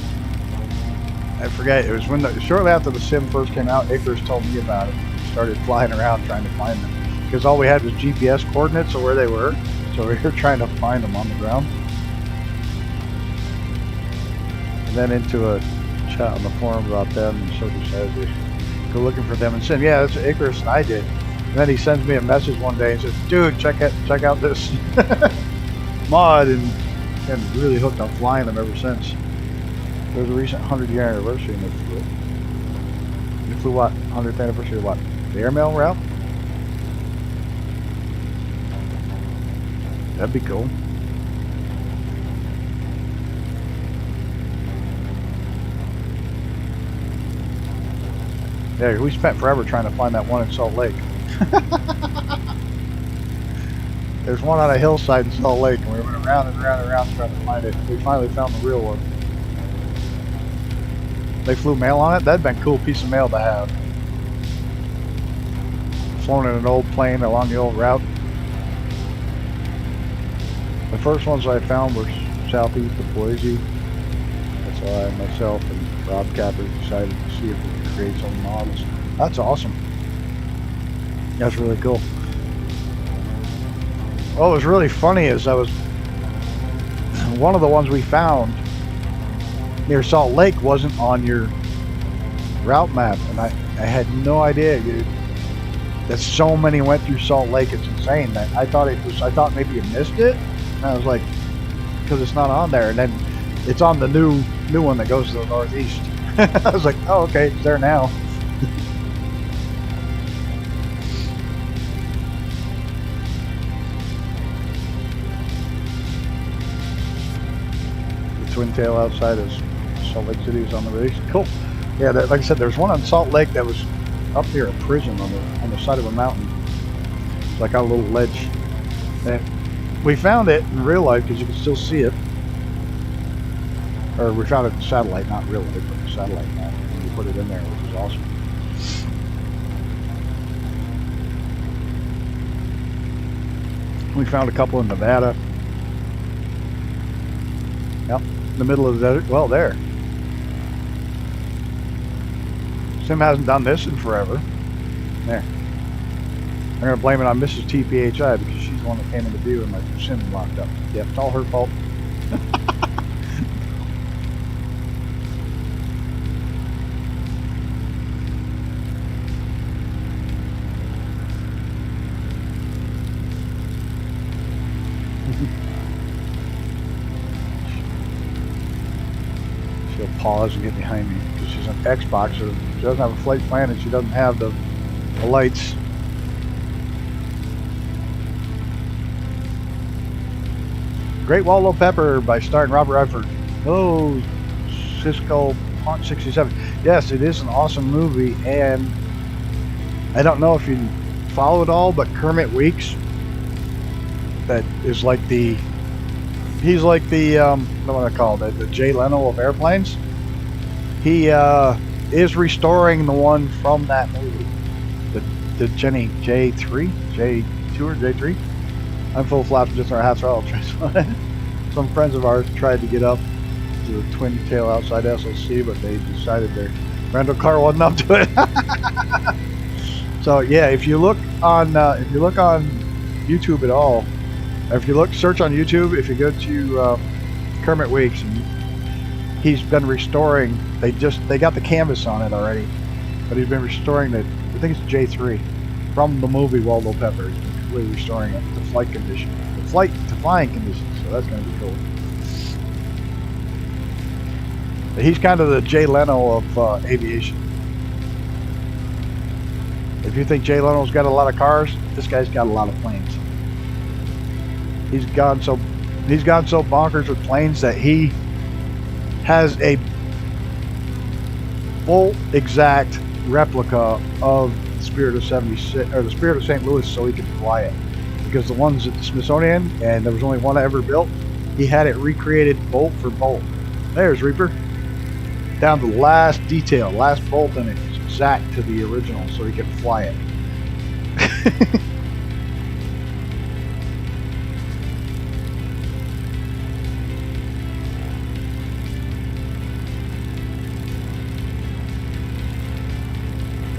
I forget. It was shortly after the sim first came out. Icarus told me about it. Started flying around trying to find them because all we had was GPS coordinates of where they were. So we were trying to find them on the ground. And then into a chat on the forum about them, and so decided to go looking for them and sim. Yeah, that's what Icarus and I did. And then he sends me a message one day and says, "Dude, check out this mod," and really hooked on flying them ever since. There was a recent 100-year anniversary and they flew it. They flew what? 100th anniversary of what? The airmail route? That'd be cool. Yeah, we spent forever trying to find that one in Salt Lake. There's one on a hillside in Salt Lake, and we went around and around and around trying to find it. We finally found the real one. They flew mail on it? That'd been a cool piece of mail to have. Flown in an old plane along the old route. The first ones I found were southeast of Boise. That's why I, myself, and Rob Capper decided to see if we could create some models. That's awesome. That's really cool. What was really funny is one of the ones we found near Salt Lake wasn't on your route map, and I had no idea, dude, that so many went through Salt Lake. It's insane. I thought maybe you missed it, and I was like, because it's not on there, and then it's on the new one that goes to the northeast. I was like, oh, okay, it's there now. The twin tail outside is Salt Lake City is on the release. Cool. Yeah, like I said, there's one on Salt Lake that was up near a prison on the side of a mountain. It's like on a little ledge. And we found it in real life because you can still see it. Or we found it in satellite, not real life, but the satellite map. And we put it in there, which was awesome. We found a couple in Nevada. Yep, in the middle of the desert. Well, there. Sim hasn't done this in forever. There. I'm going to blame it on Mrs. TPHI because she's the one that came into view and my sim locked up. Yep, it's all her fault. She'll pause and get behind me because she's an Xboxer. She doesn't have a flight plan and she doesn't have the lights. Great Wallow Pepper by starring Robert Redford. Oh, Cisco Haunt 67. Yes, it is an awesome movie, and I don't know if you follow it all, but Kermit Weeks, that is like he's like the what do I call it, the Jay Leno of airplanes. He is restoring the one from that movie, the Jenny J3, J2 or J3. I'm full flaps, just our half throttle transmission. Some friends of ours tried to get up to the twin tail outside SLC, but they decided their rental car wasn't up to it. So yeah, if you look on YouTube at all, or if you search on YouTube, if you go to Kermit Weeks, and he's been restoring. They got the canvas on it already, but he's been restoring it. I think it's J3 from the movie Waldo Pepper. He's been completely restoring it to flight condition, to flying conditions. So that's going to be cool. But he's kind of the Jay Leno of aviation. If you think Jay Leno's got a lot of cars, this guy's got a lot of planes. He's gone so bonkers with planes that he has a full exact replica of the Spirit of 76 or the Spirit of St. Louis, so he could fly it. Because the ones at the Smithsonian, and there was only one ever built, he had it recreated bolt for bolt. There's Reaper, down to the last detail, last bolt in it, exact to the original, so he could fly it.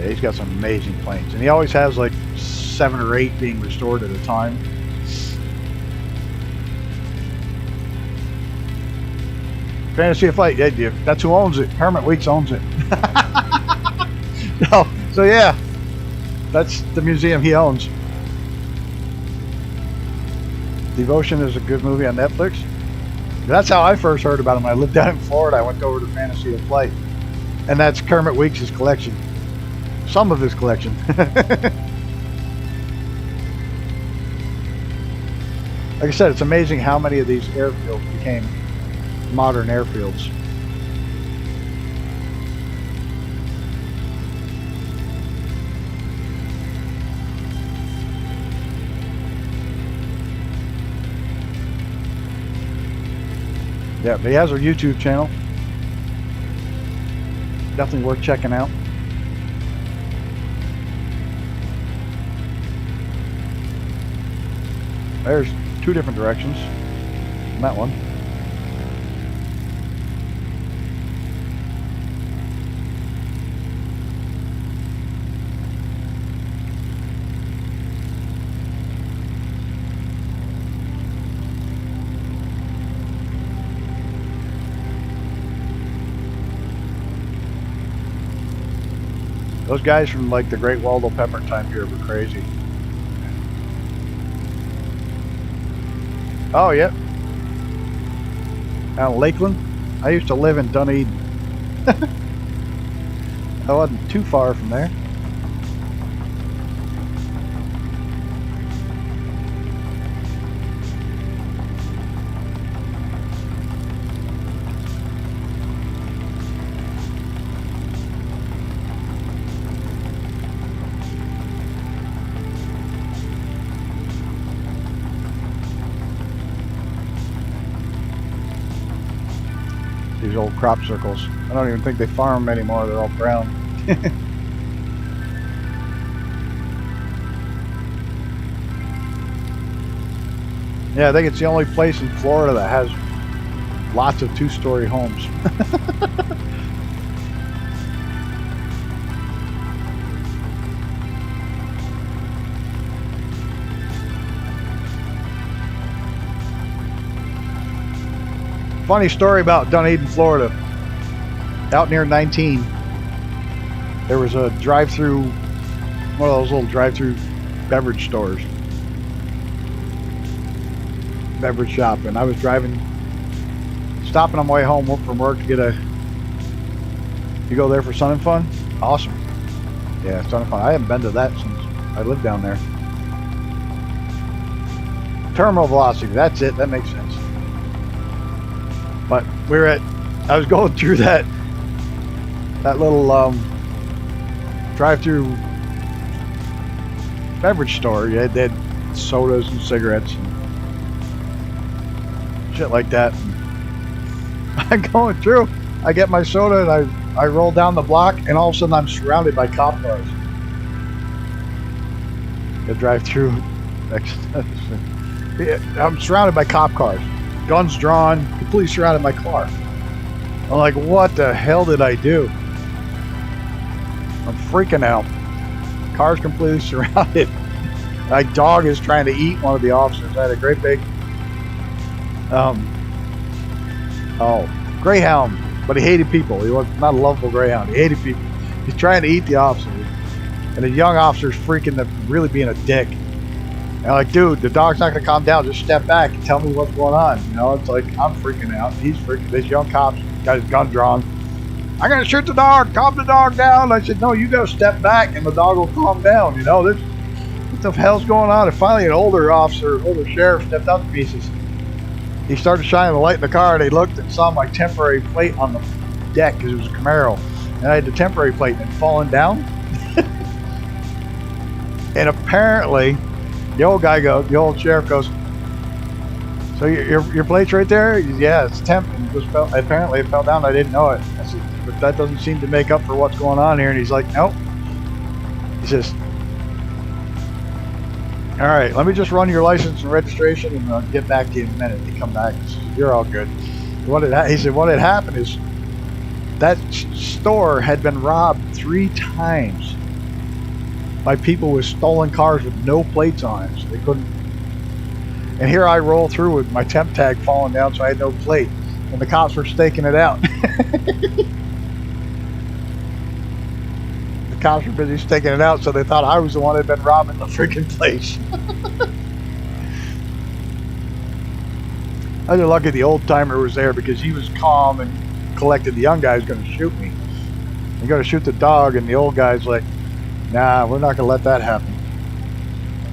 Yeah, he's got some amazing planes, and he always has like 7 or 8 being restored at a time. Fantasy of Flight, yeah, that's who owns it. Kermit Weeks owns it. No, so yeah, that's the museum he owns. Devotion is a good movie on Netflix. That's how I first heard about him. I lived down in Florida. I went over to Fantasy of Flight, and that's Kermit Weeks' collection. Some of his collection. Like I said, it's amazing how many of these airfields became modern airfields. Yeah, but he has a YouTube channel. Definitely worth checking out. There's 2 different directions in that one. Those guys from like the Great Waldo Pepper time period were crazy. Oh, yeah. Out of Lakeland. I used to live in Dunedin. I wasn't too far from there. These old crop circles. I don't even think they farm them anymore. They're all brown. Yeah, I think it's the only place in Florida that has lots of 2-story homes. Funny story about Dunedin, Florida. Out near 19, there was a drive-through, one of those little drive-through beverage stores, beverage shop, and I was stopping on my way home from work to get you go there for Sun and Fun? Awesome. Yeah, Sun and Fun. I haven't been to that since I lived down there. Terminal velocity, that's it, that makes sense. But I was going through that little drive-through beverage store. Yeah, they had sodas and cigarettes and shit like that. And I'm going through. I get my soda and I roll down the block, and all of a sudden I'm surrounded by cop cars. The drive-through I'm surrounded by cop cars, guns drawn, completely surrounded my car. I'm like, what the hell did I do? I'm freaking out. Car's completely surrounded. My dog is trying to eat one of the officers. I had a great big greyhound, but he hated people. He was not a lovable greyhound. He hated people. He's trying to eat the officers, and the young officer's freaking really being a dick. And I'm like, dude, the dog's not gonna calm down. Just step back and tell me what's going on. You know, it's like I'm freaking out. He's freaking. This young cop's got his gun drawn. I'm gonna shoot the dog. Calm the dog down. I said, no, you gotta step back, and the dog will calm down. You know, this. What the hell's going on? And finally, an older sheriff stepped up to me. He started shining the light in the car, and he looked and saw my temporary plate on the deck because it was a Camaro, and I had the temporary plate and it had fallen down. And apparently, the old sheriff goes, "So your plate's right there?" He said, "Yeah, it's temp." And apparently, it fell down. I didn't know it. I said, "But that doesn't seem to make up for what's going on here." And he's like, "Nope." He says, "All right, let me just run your license and registration, and I'll get back to you in a minute." He come back and says, "You're all good." He said, what had happened is that store had been robbed 3 times by people with stolen cars with no plates on it, so they couldn't. And here I roll through with my temp tag falling down, so I had no plate, and the cops were staking it out. The cops were busy staking it out, so they thought I was the one that had been robbing the freaking place. I was lucky the old timer was there because he was calm and collected. The young guy's going to shoot me. He's going to shoot the dog, and the old guy's like, "Nah, we're not going to let that happen."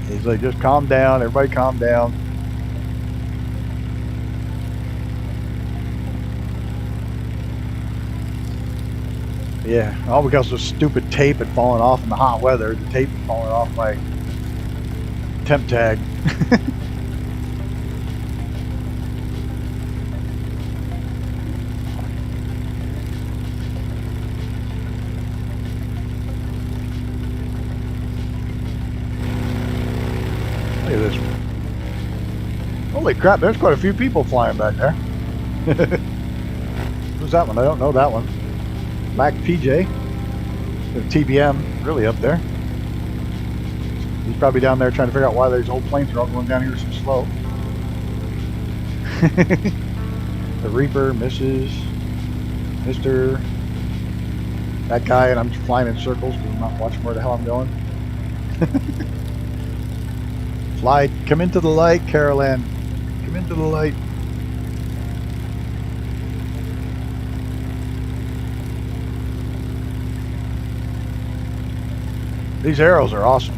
He's like, "Just calm down, everybody calm down." Yeah, all because the stupid tape had fallen off in the hot weather. The tape had fallen off my temp tag. Look at this. Holy crap, there's quite a few people flying back there. Who's that one? I don't know that one. Mac PJ. TBM, really up there. He's probably down there trying to figure out why these old planes are all going down here so slow. The Reaper, Mrs., Mr., that guy, and I'm flying in circles because I'm not watching where the hell I'm going. Fly, come into the light, Carol Ann. Come into the light. These arrows are awesome.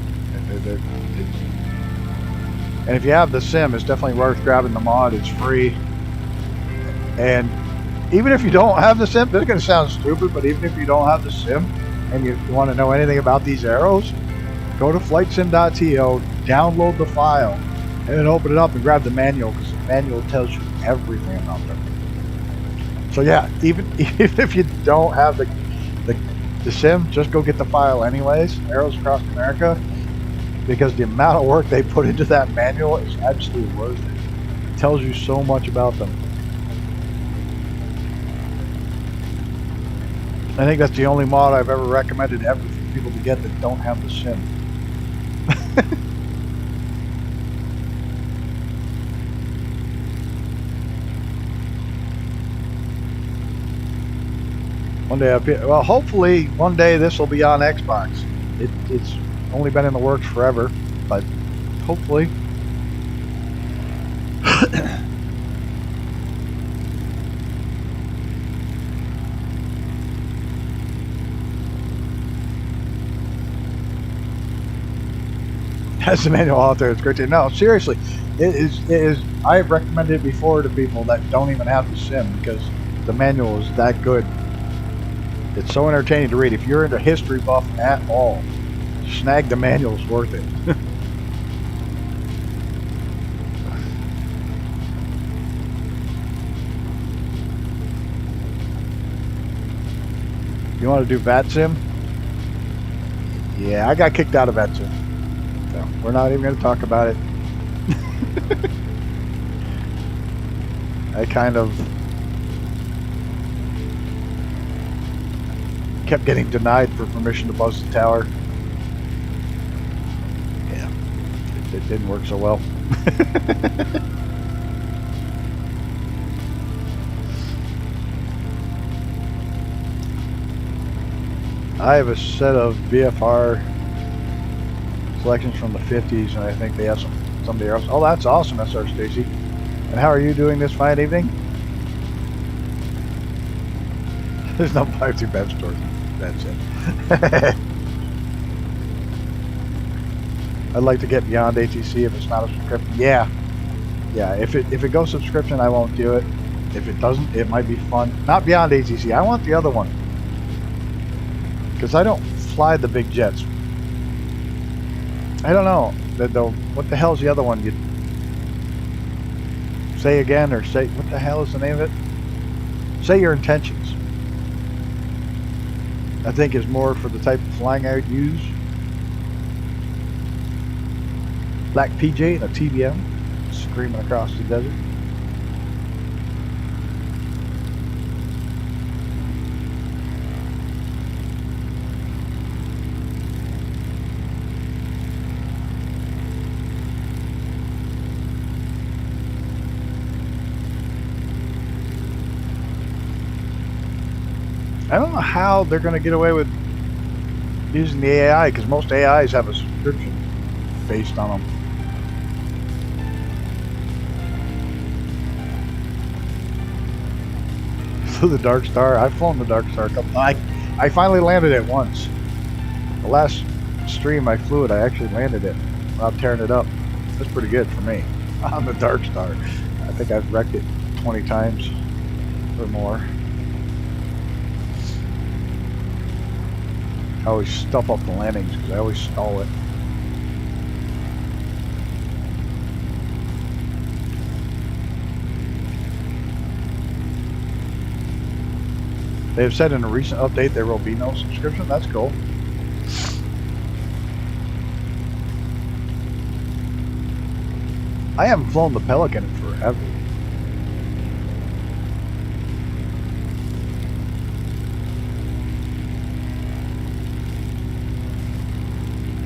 And if you have the sim, it's definitely worth grabbing the mod. It's free. And even if you don't have the sim, this is going to sound stupid, but even if you don't have the sim and you want to know anything about these arrows, go to flightsim.to, download the file, and then open it up and grab the manual, because the manual tells you everything about them. So yeah, even if you don't have the sim, just go get the file anyways, Arrows Across America, because the amount of work they put into that manual is absolutely worth it. It tells you so much about them. I think that's the only mod I've ever recommended ever for people to get that don't have the sim. One day, well, hopefully one day this will be on Xbox. It's only been in the works forever, but hopefully. Has the manual out there. It's great to no, seriously, it is. I have recommended it before to people that don't even have the sim because the manual is that good. It's so entertaining to read. If you're into history buff at all, snag the manual, is worth it. You want to do VATSIM? Yeah, I got kicked out of VATSIM. So we're not even going to talk about it. I kind of kept getting denied for permission to buzz the tower. Yeah, it didn't work so well. I have a set of VFR selections from the 50s, and I think they have somebody else. Oh, that's awesome, SR Stacy. And how are you doing this fine evening? There's no 5-2 bed store. That's it. I'd like to get beyond ATC if it's not a subscription. Yeah. If it goes subscription, I won't do it. If it doesn't, it might be fun. Not beyond ATC. I want the other one. Because I don't fly the big jets. I don't know. What the hell is the other one? You say again, or say, what the hell is the name of it? Say your intentions. I think is more for the type of flying I would use. Black PJ and a TBM screaming across the desert. I don't know how they're going to get away with using the AI, because most AIs have a subscription based on them. So the Dark Star, I've flown the Dark Star a couple times. I finally landed it once. The last stream I flew it, I actually landed it without tearing it up. That's pretty good for me on the Dark Star. I think I've wrecked it 20 times or more. I always stuff up the landings because I always stall it. They have said in a recent update there will be no subscription. That's cool. I haven't flown the Pelican in forever.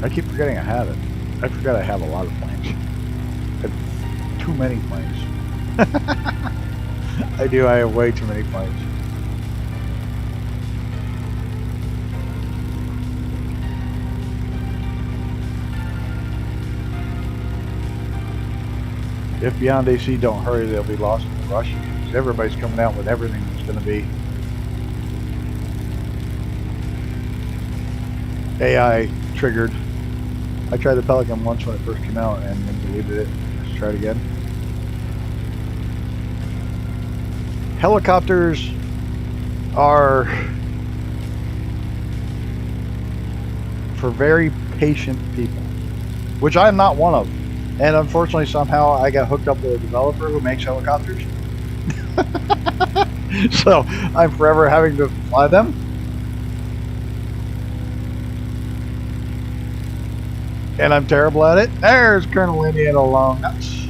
I keep forgetting I have it. I forgot I have a lot of planes. I have too many planes. I do. I have way too many planes. If Beyond AC don't hurry, they'll be lost in the rush. Because everybody's coming out with everything that's going to be AI triggered. I tried the Pelican once when it first came out and then deleted it. Let's try it again. Helicopters are for very patient people, which I'm not one of. And unfortunately, somehow I got hooked up with a developer who makes helicopters. So I'm forever having to fly them. And I'm terrible at it. There's Colonel Indiana Long Nuts.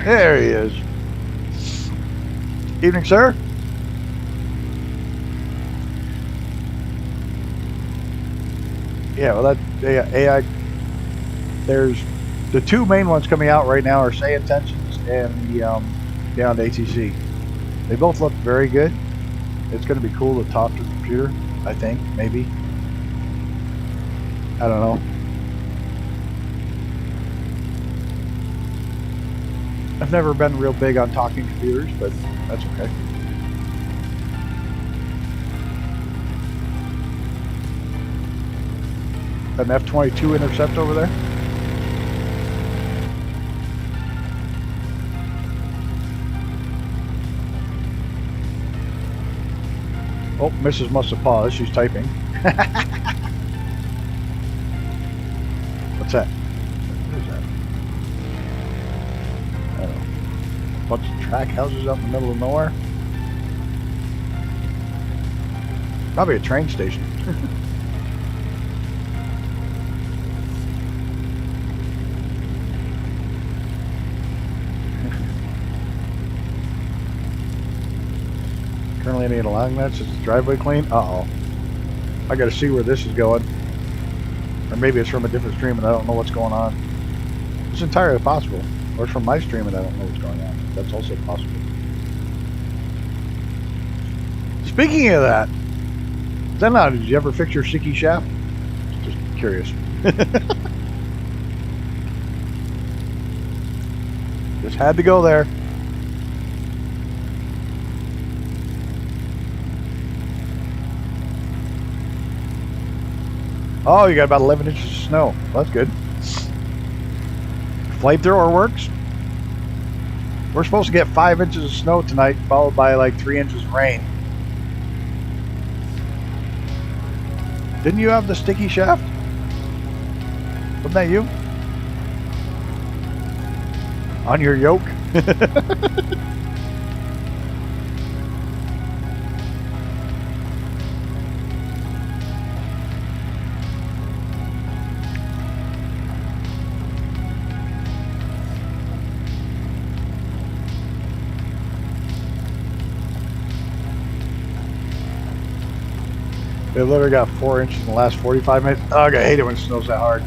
There he is. Evening, sir. Yeah, well, that AI, there's the two main ones coming out right now are Say Intentions and the Beyond ATC. They both look very good. It's going to be cool to talk to the computer, I think, maybe. I don't know. I've never been real big on talking computers, but that's okay. An F-22 intercept over there. Oh, Mrs. must have paused. She's typing. What's that? What is that? I don't know. A bunch of track houses out in the middle of nowhere. Probably a train station. currently any alignments. Is the driveway clean? Uh-oh. I gotta see where this is going. Or maybe it's from a different stream and I don't know what's going on. It's entirely possible. Or it's from my stream and I don't know what's going on. That's also possible. Speaking of that, then did you ever fix your sticky shaft? Just curious. Just had to go there. Oh, you got about 11 inches of snow. Well, that's good. Flamethrower works. We're supposed to get 5 inches of snow tonight, followed by like 3 inches of rain. Didn't you have the sticky shaft? Wasn't that you? On your yoke? They literally got 4 inches in the last 45 minutes. Oh, I hate it when it snows that hard.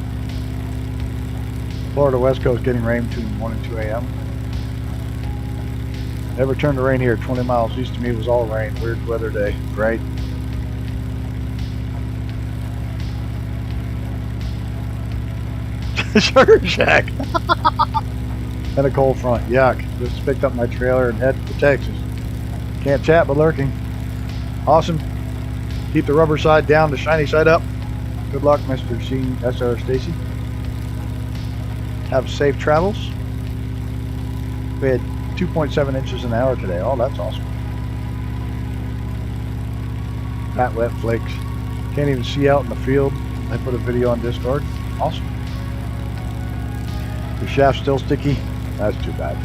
Florida West Coast getting rain between 1 and 2 a.m. Never turned to rain here. 20 miles east of me was all rain. Weird weather day, right? Sugar Shack. And a cold front. Yuck. Just picked up my trailer and headed for Texas. Can't chat but lurking. Awesome. Keep the rubber side down, the shiny side up. Good luck, Mr. SR Stacy. Have safe travels. We had 2.7 inches an hour today. Oh, that's awesome. Not wet flakes. Can't even see out in the field. I put a video on Discord. Awesome. Your shaft's still sticky? That's too bad.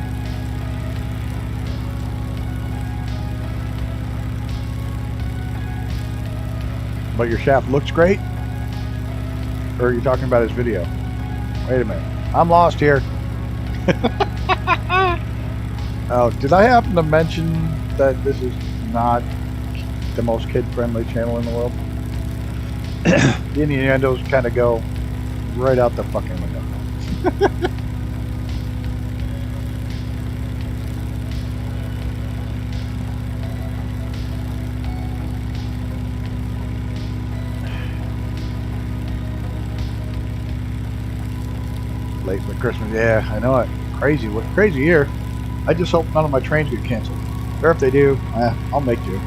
But your shaft looks great? Or are you talking about his video? Wait a minute. I'm lost here. Oh, did I happen to mention that this is not the most kid-friendly channel in the world? The innuendos kind of go right out the fucking window. Late for Christmas, yeah, I know it. Crazy year. I just hope none of my trains get canceled. Or if they do, I'll make do.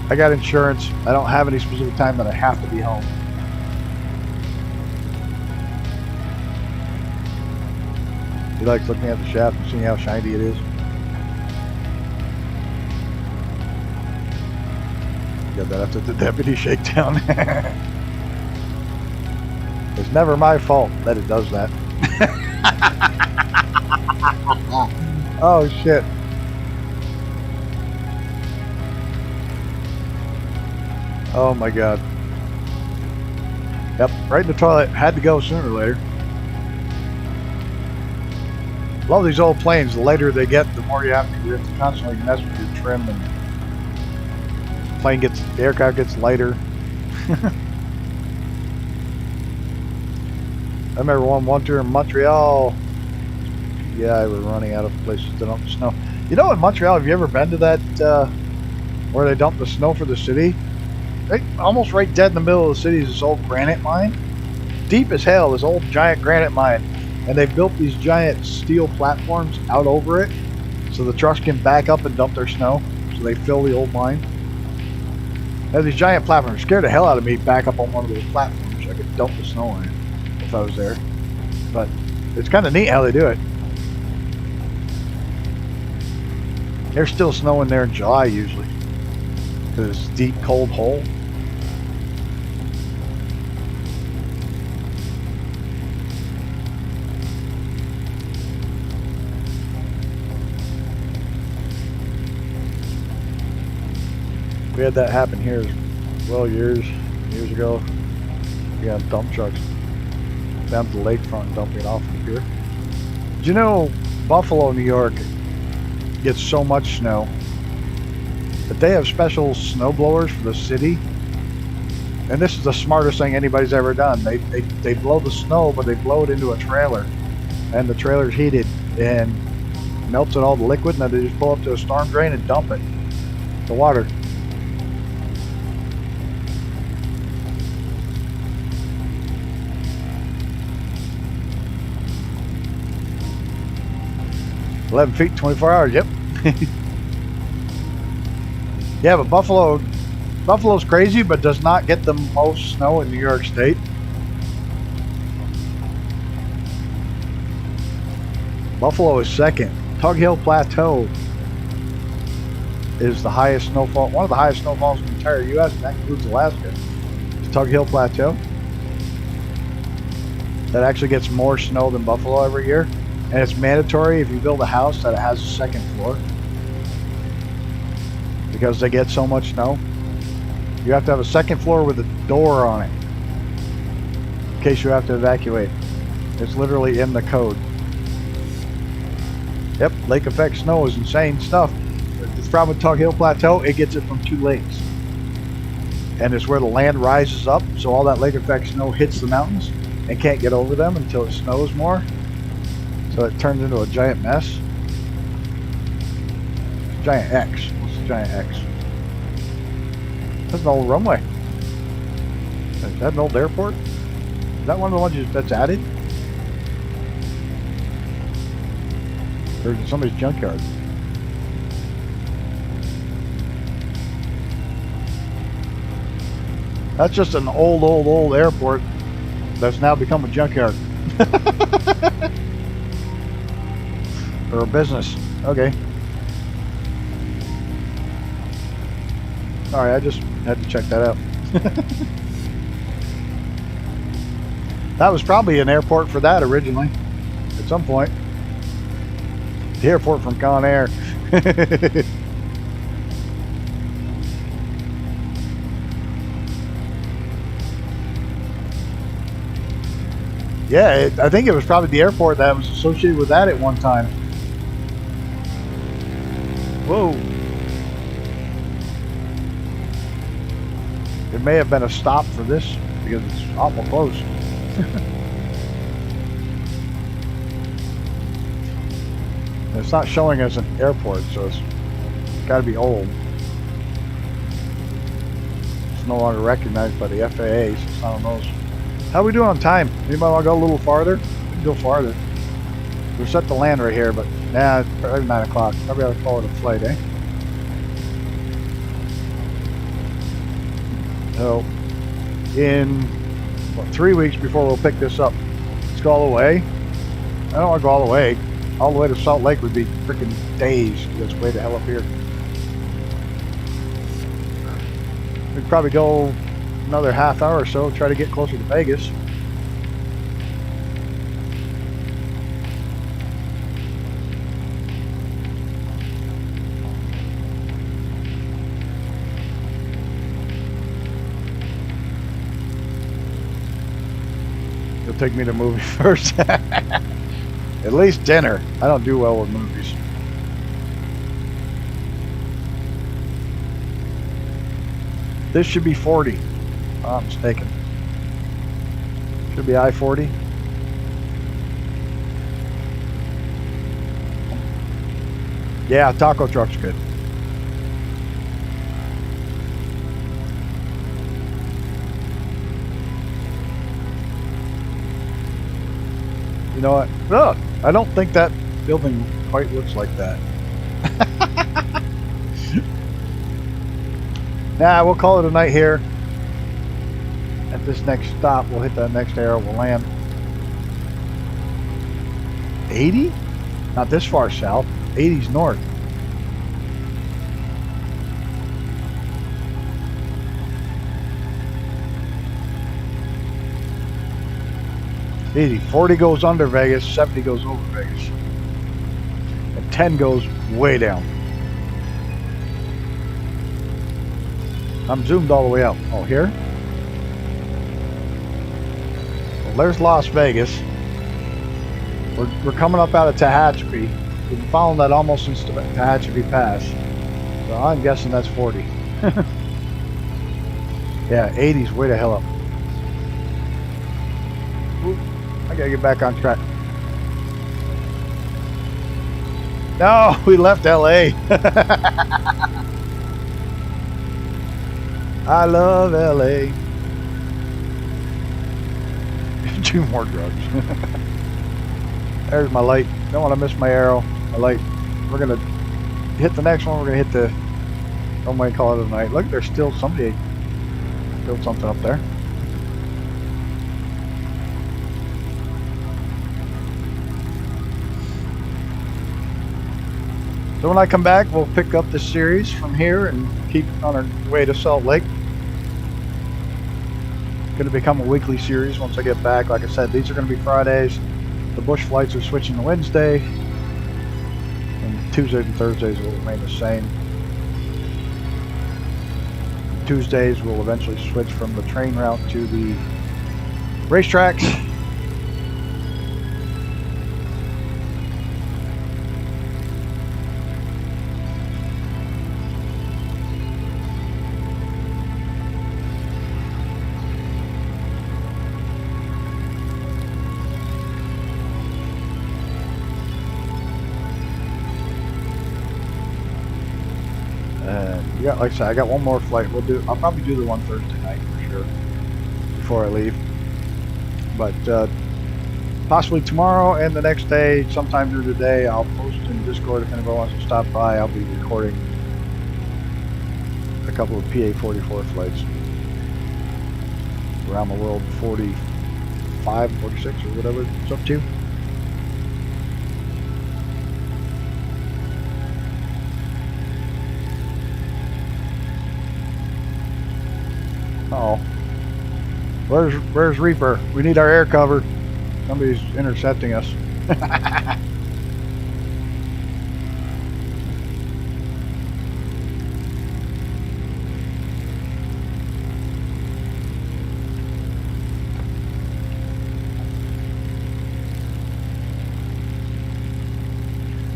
I got insurance. I don't have any specific time that I have to be home. He likes looking at the shaft and seeing how shiny it is. Got that after the deputy shakedown. It's never my fault that it does that. Oh shit. Oh my god. Yep, right in the toilet. Had to go sooner or later. Love these old planes. The lighter they get, the more you have to constantly mess with your trim, and the aircraft gets lighter. I remember one winter in Montreal. Yeah, we were running out of places to dump the snow. You know, in Montreal, have you ever been to that where they dump the snow for the city? Almost right dead in the middle of the city is this old granite mine. Deep as hell, this old giant granite mine. And they've built these giant steel platforms out over it so the trucks can back up and dump their snow. So they fill the old mine. They have these giant platforms. It scared the hell out of me back up on one of those platforms so I could dump the snow on it if I was there. But it's kind of neat how they do it. There's still snow in there in July usually because it's a deep, cold hole. We had that happen here as well years ago. We had dump trucks down to the lakefront and dumping it off from here. Did you know Buffalo, New York gets so much snow But they have special snow blowers for the city. And this is the smartest thing anybody's ever done. They blow the snow, but they blow it into a trailer. And the trailer's heated and melts it all the liquid, and then they just pull up to a storm drain and dump it. The water. "11 feet, 24 hours, yep." Yeah, but Buffalo's crazy, but does not get the most snow in New York State. Buffalo is second. Tug Hill Plateau is the highest snowfall, one of the highest snowfalls in the entire U.S., and that includes Alaska. The Tug Hill Plateau. That actually gets more snow than Buffalo every year. And it's mandatory if you build a house that it has a second floor. Because they get so much snow. You have to have a second floor with a door on it. In case you have to evacuate. It's literally in the code. Yep, lake effect snow is insane stuff. The problem with Tug Hill Plateau, it gets it from 2 lakes. And it's where the land rises up, so all that lake effect snow hits the mountains and can't get over them until it snows more. So it turns into a giant mess. Giant X. What's the giant X? That's an old runway. Is that an old airport? Is that one of the ones that's added? Or is it somebody's junkyard? That's just an old airport that's now become a junkyard. Or a business. Okay. Alright, I just had to check that out. That was probably an airport for that originally. At some point. The airport from Con Air. Yeah, I think it was probably the airport that was associated with that at one time. Whoa. It may have been a stop for this because it's awful close. It's not showing as an airport, so it's got to be old. It's no longer recognized by the FAA, so it's not on those. How are we doing on time? Anybody want to go a little farther? We can go farther. We're set to land right here, but nah, it's probably 9 o'clock. Probably ought to call it a flight, eh? So, in 3 weeks before we'll pick this up, let's go all the way. I don't want to go all the way. All the way to Salt Lake would be freaking days. That's way the hell up here. We'd probably go another half hour or so, try to get closer to Vegas. You'll take me to movie first. At least dinner. I don't do well with movies. This should be 40. Oh, I'm mistaken. Should be I-40. Yeah, taco truck's good. You know what? Look, I don't think that building quite looks like that. Nah, we'll call it a night here. At this next stop, we'll hit that next arrow, we'll land. 80? Not this far south. 80's north. Easy. 40 goes under Vegas, 70 goes over Vegas. And 10 goes way down. I'm zoomed all the way out. Oh, here? Well, there's Las Vegas. We're coming up out of Tehachapi. We've been following that almost since Tehachapi Pass. So I'm guessing that's 40. Yeah, 80's way the hell up. Oop, I gotta get back on track. No, we left LA. I love LA. 2 more drugs. There's my light. Don't want to miss my arrow. My light. We're gonna hit the next one. We're gonna hit the. Don't mind call it a night. Look, there's still somebody built something up there. So when I come back, we'll pick up the series from here and keep on our way to Salt Lake. Going to become a weekly series once I get back. Like I said, these are going to be Fridays. The bush flights are switching to Wednesday. And Tuesdays and Thursdays will remain the same. Tuesdays will eventually switch from the train route to the racetracks. Yeah, like I said, I got one more flight. I'll probably do the one Thursday night for sure before I leave. But possibly tomorrow and the next day, sometime during the day, I'll post in Discord if anybody wants to stop by. I'll be recording a couple of PA-44 flights around the world, 45, 46, or whatever it's up to. Uh oh, where's Reaper? We need our air cover. Somebody's intercepting us.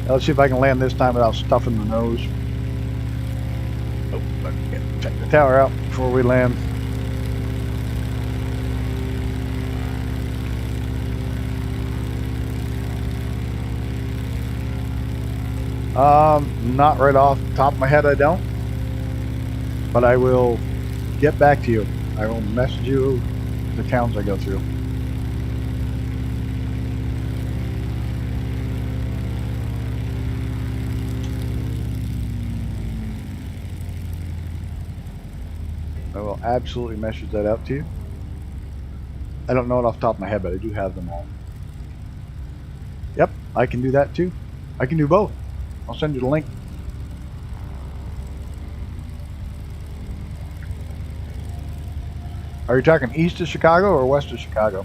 Let's see if I can land this time without stuffing the nose. Oh, let's check the tower out before we land. Not right off the top of my head, I don't. But I will get back to you. I will message you the towns I go through. I will absolutely message that out to you. I don't know it off the top of my head, but I do have them all. Yep, I can do that too. I can do both. I'll send you the link. Are you talking east of Chicago or west of Chicago?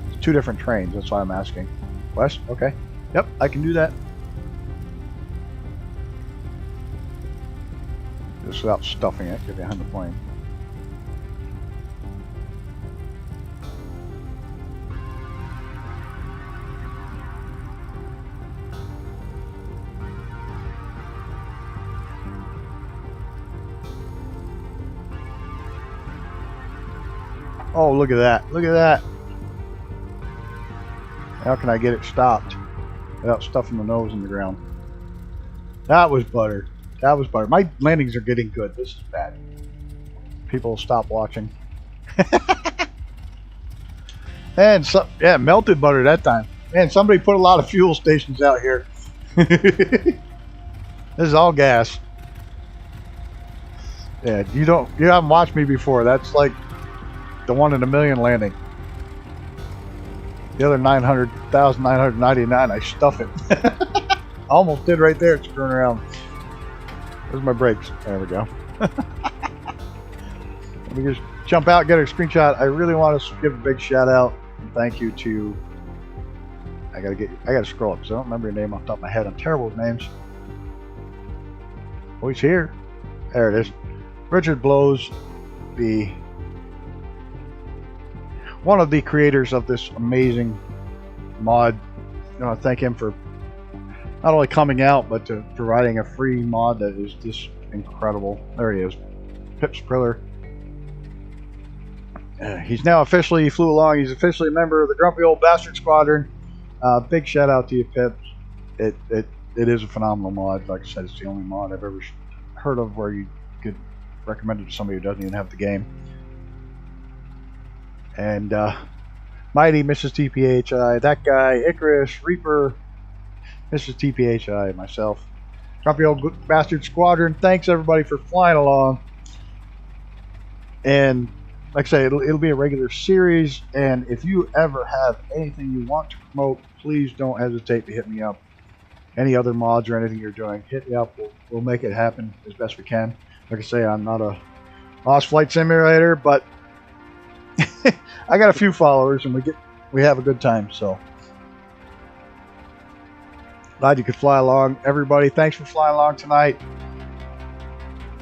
It's 2 different trains, that's why I'm asking. West? Okay. Yep, I can do that. Just without stuffing it, get behind the plane. Oh, look at that. Look at that. How can I get it stopped without stuffing the nose in the ground? That was butter. That was butter. My landings are getting good. This is bad. People will stop watching. And so, yeah, melted butter that time. Man, somebody put a lot of fuel stations out here. This is all gas. Yeah, you haven't watched me before. That's like the 1 in a million landing. The other 900,999, I stuff it. Almost did right there. It's screwing around. Where's my brakes? There we go. Let me just jump out, get a screenshot. I really want to give a big shout out and thank you to. I gotta scroll up because I don't remember your name off the top of my head. I'm terrible with names. Oh, he's here. There it is. Richard Blows the. one of the creators of this amazing mod. I want to thank him for not only coming out, but to providing a free mod that is just incredible. There he is, Pip Spriller. He's now officially, he flew along, he's officially a member of the Grumpy Old Bastard Squadron. Big shout out to you, Pip. It is a phenomenal mod. Like I said, it's the only mod I've ever heard of where you could recommend it to somebody who doesn't even have the game. And Mighty, Mrs. TPHI, that guy, Icarus, Reaper, Mrs. TPHI, myself, Grumpy Old Bastard Squadron. Thanks everybody for flying along. And like I say, it'll be a regular series. And if you ever have anything you want to promote, please don't hesitate to hit me up. Any other mods or anything you're doing, hit me up. We'll make it happen as best we can. Like I say, I'm not a Lost Flight Simulator, but I got a few followers, and we have a good time. So glad you could fly along, everybody. Thanks for flying along tonight,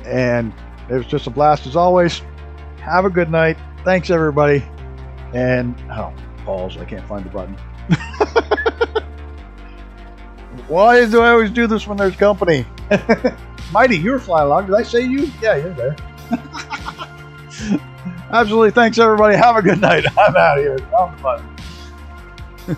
and it was just a blast as always. Have a good night. Thanks everybody. And balls, I can't find the button. Why do I always do this when there's company? Mighty, you were flying along. Did I say you? Yeah, you're there. Absolutely. Thanks everybody. Have a good night. I'm out of here. Found the button.